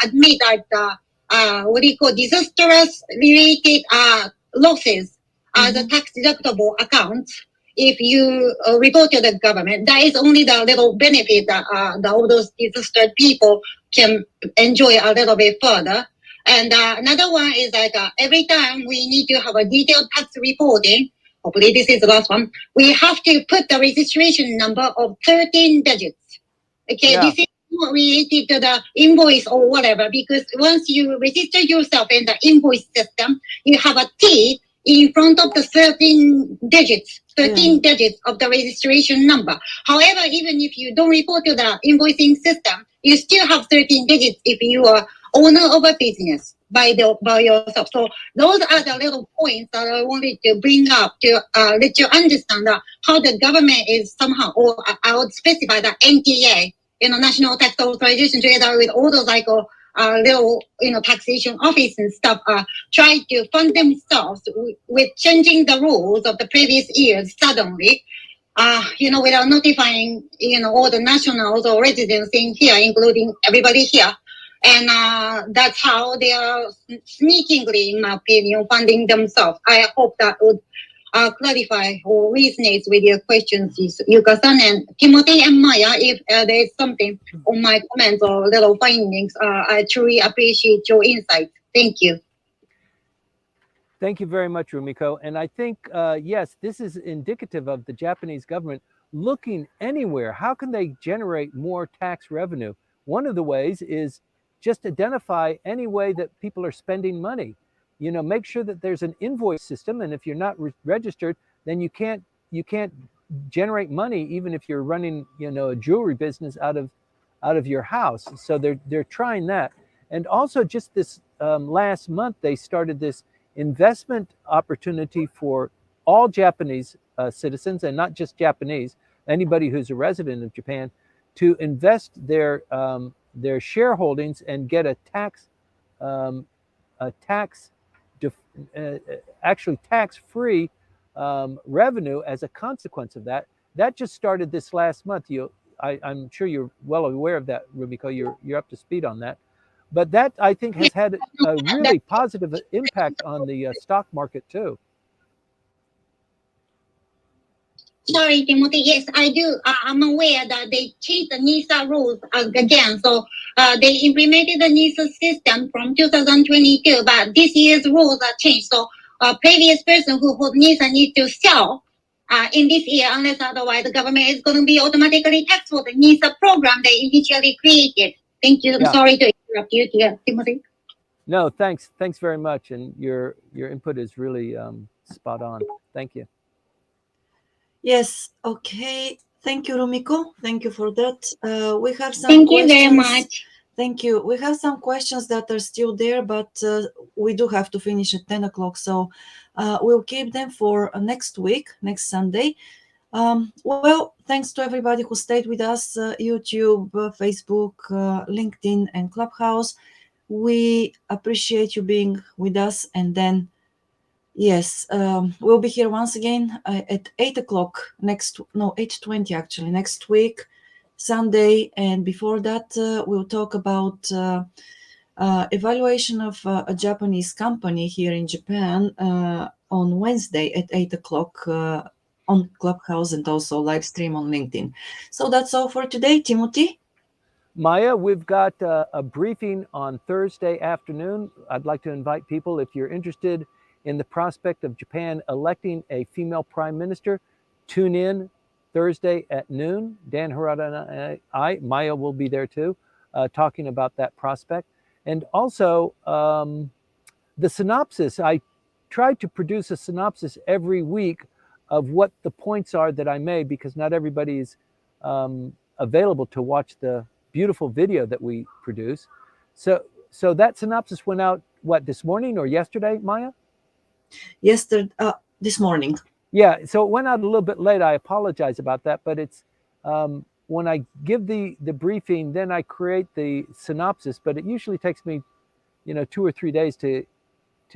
admit that disastrous related losses as a tax deductible accounts. If you report to the government, that is only the little benefit that all those disaster people can enjoy a little bit further. And another one is like every time we need to have a detailed tax reporting, hopefully this is the last one, we have to put the registration number of 13 digits. Okay, This is not related to the invoice or whatever, because once you register yourself in the invoice system, you have a T in front of the 13 digits of the registration number. However, even if you don't report to the invoicing system, you still have 13 digits if you are owner of a business by yourself. So those are the little points that I wanted to bring up to let you understand how the government is somehow, or I would specify the NTA, National Tax Authorization, together with all those like little, taxation office and stuff, try to fund themselves with changing the rules of the previous years suddenly, without notifying, all the nationals or residents in here, including everybody here. And that's how they are sneakingly, in my opinion, funding themselves. I hope that would clarify or resonate with your questions is Yuka-san and Timothy and Maya. If there is something on my comments or little findings, I truly appreciate your insight. Thank you. Thank you very much, Rumiko. And I think, yes, this is indicative of the Japanese government looking anywhere. How can they generate more tax revenue? One of the ways is just identify any way that people are spending money. You know, make sure that there's an invoice system, and if you're not registered, then you can't generate money, even if you're running, you know, a jewelry business out of your house. So they're trying that. And also, just this last month, they started this investment opportunity for all Japanese citizens, and not just Japanese, anybody who's a resident of Japan, to invest their shareholdings and get a actually tax-free revenue as a consequence of that. That just started this last month. I'm sure you're well aware of that, Rumiko. You're up to speed on that. But that, I think, has had a really positive impact on the stock market too. Sorry, Timothy. Yes, I do. I'm aware that they changed the NISA rules again. So they implemented the NISA system from 2022, but this year's rules are changed. So a previous person who hold NISA needs to sell in this year, unless otherwise the government is going to be automatically taxed for the NISA program they initially created. Thank you. I'm sorry to interrupt you, Timothy. No, thanks very much, and your input is really spot on. Thank you. Yes. Okay. Thank you, Rumiko. Thank you for that. We have some Thank questions. you very much. Thank you. We have some questions that are still there, but we do have to finish at 10 o'clock. So we'll keep them for next week, next Sunday. Well, thanks to everybody who stayed with us, YouTube, Facebook, LinkedIn, and Clubhouse. We appreciate you being with us. And then, yes, we'll be here once again at 8 o'clock 8:20 actually, next week, Sunday. And before that, we'll talk about evaluation of a Japanese company here in Japan on Wednesday at 8 o'clock on Clubhouse, and also live stream on LinkedIn. So that's all for today, Timothy. Maya, we've got a briefing on Thursday afternoon. I'd like to invite people, if you're interested in the prospect of Japan electing a female prime minister, tune in Thursday at noon. Dan Harada and Maya will be there too, talking about that prospect. And also the synopsis. I tried to produce a synopsis every week of what the points are that I made, because not everybody is available to watch the beautiful video that we produce. So that synopsis went out, what, this morning or yesterday, Maya? Yesterday, this morning. Yeah, so it went out a little bit late. I apologize about that, but it's when I give the briefing, then I create the synopsis, but it usually takes me, 2 or 3 days to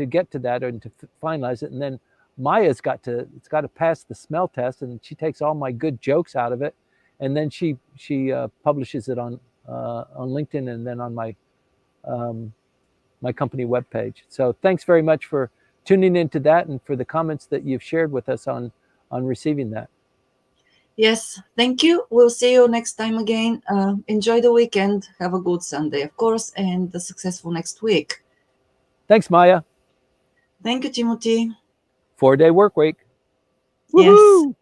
get to that and to finalize it. And then Maya's got to pass the smell test, and she takes all my good jokes out of it, and then she publishes it on LinkedIn and then on my my company webpage. So thanks very much for tuning into that and for the comments that you've shared with us on receiving that. Yes, thank you. We'll see you next time again. Enjoy the weekend. Have a good Sunday, of course, and a successful next week. Thanks, Maya. Thank you, Timothy. 4-day work week. Yes. Woo-hoo!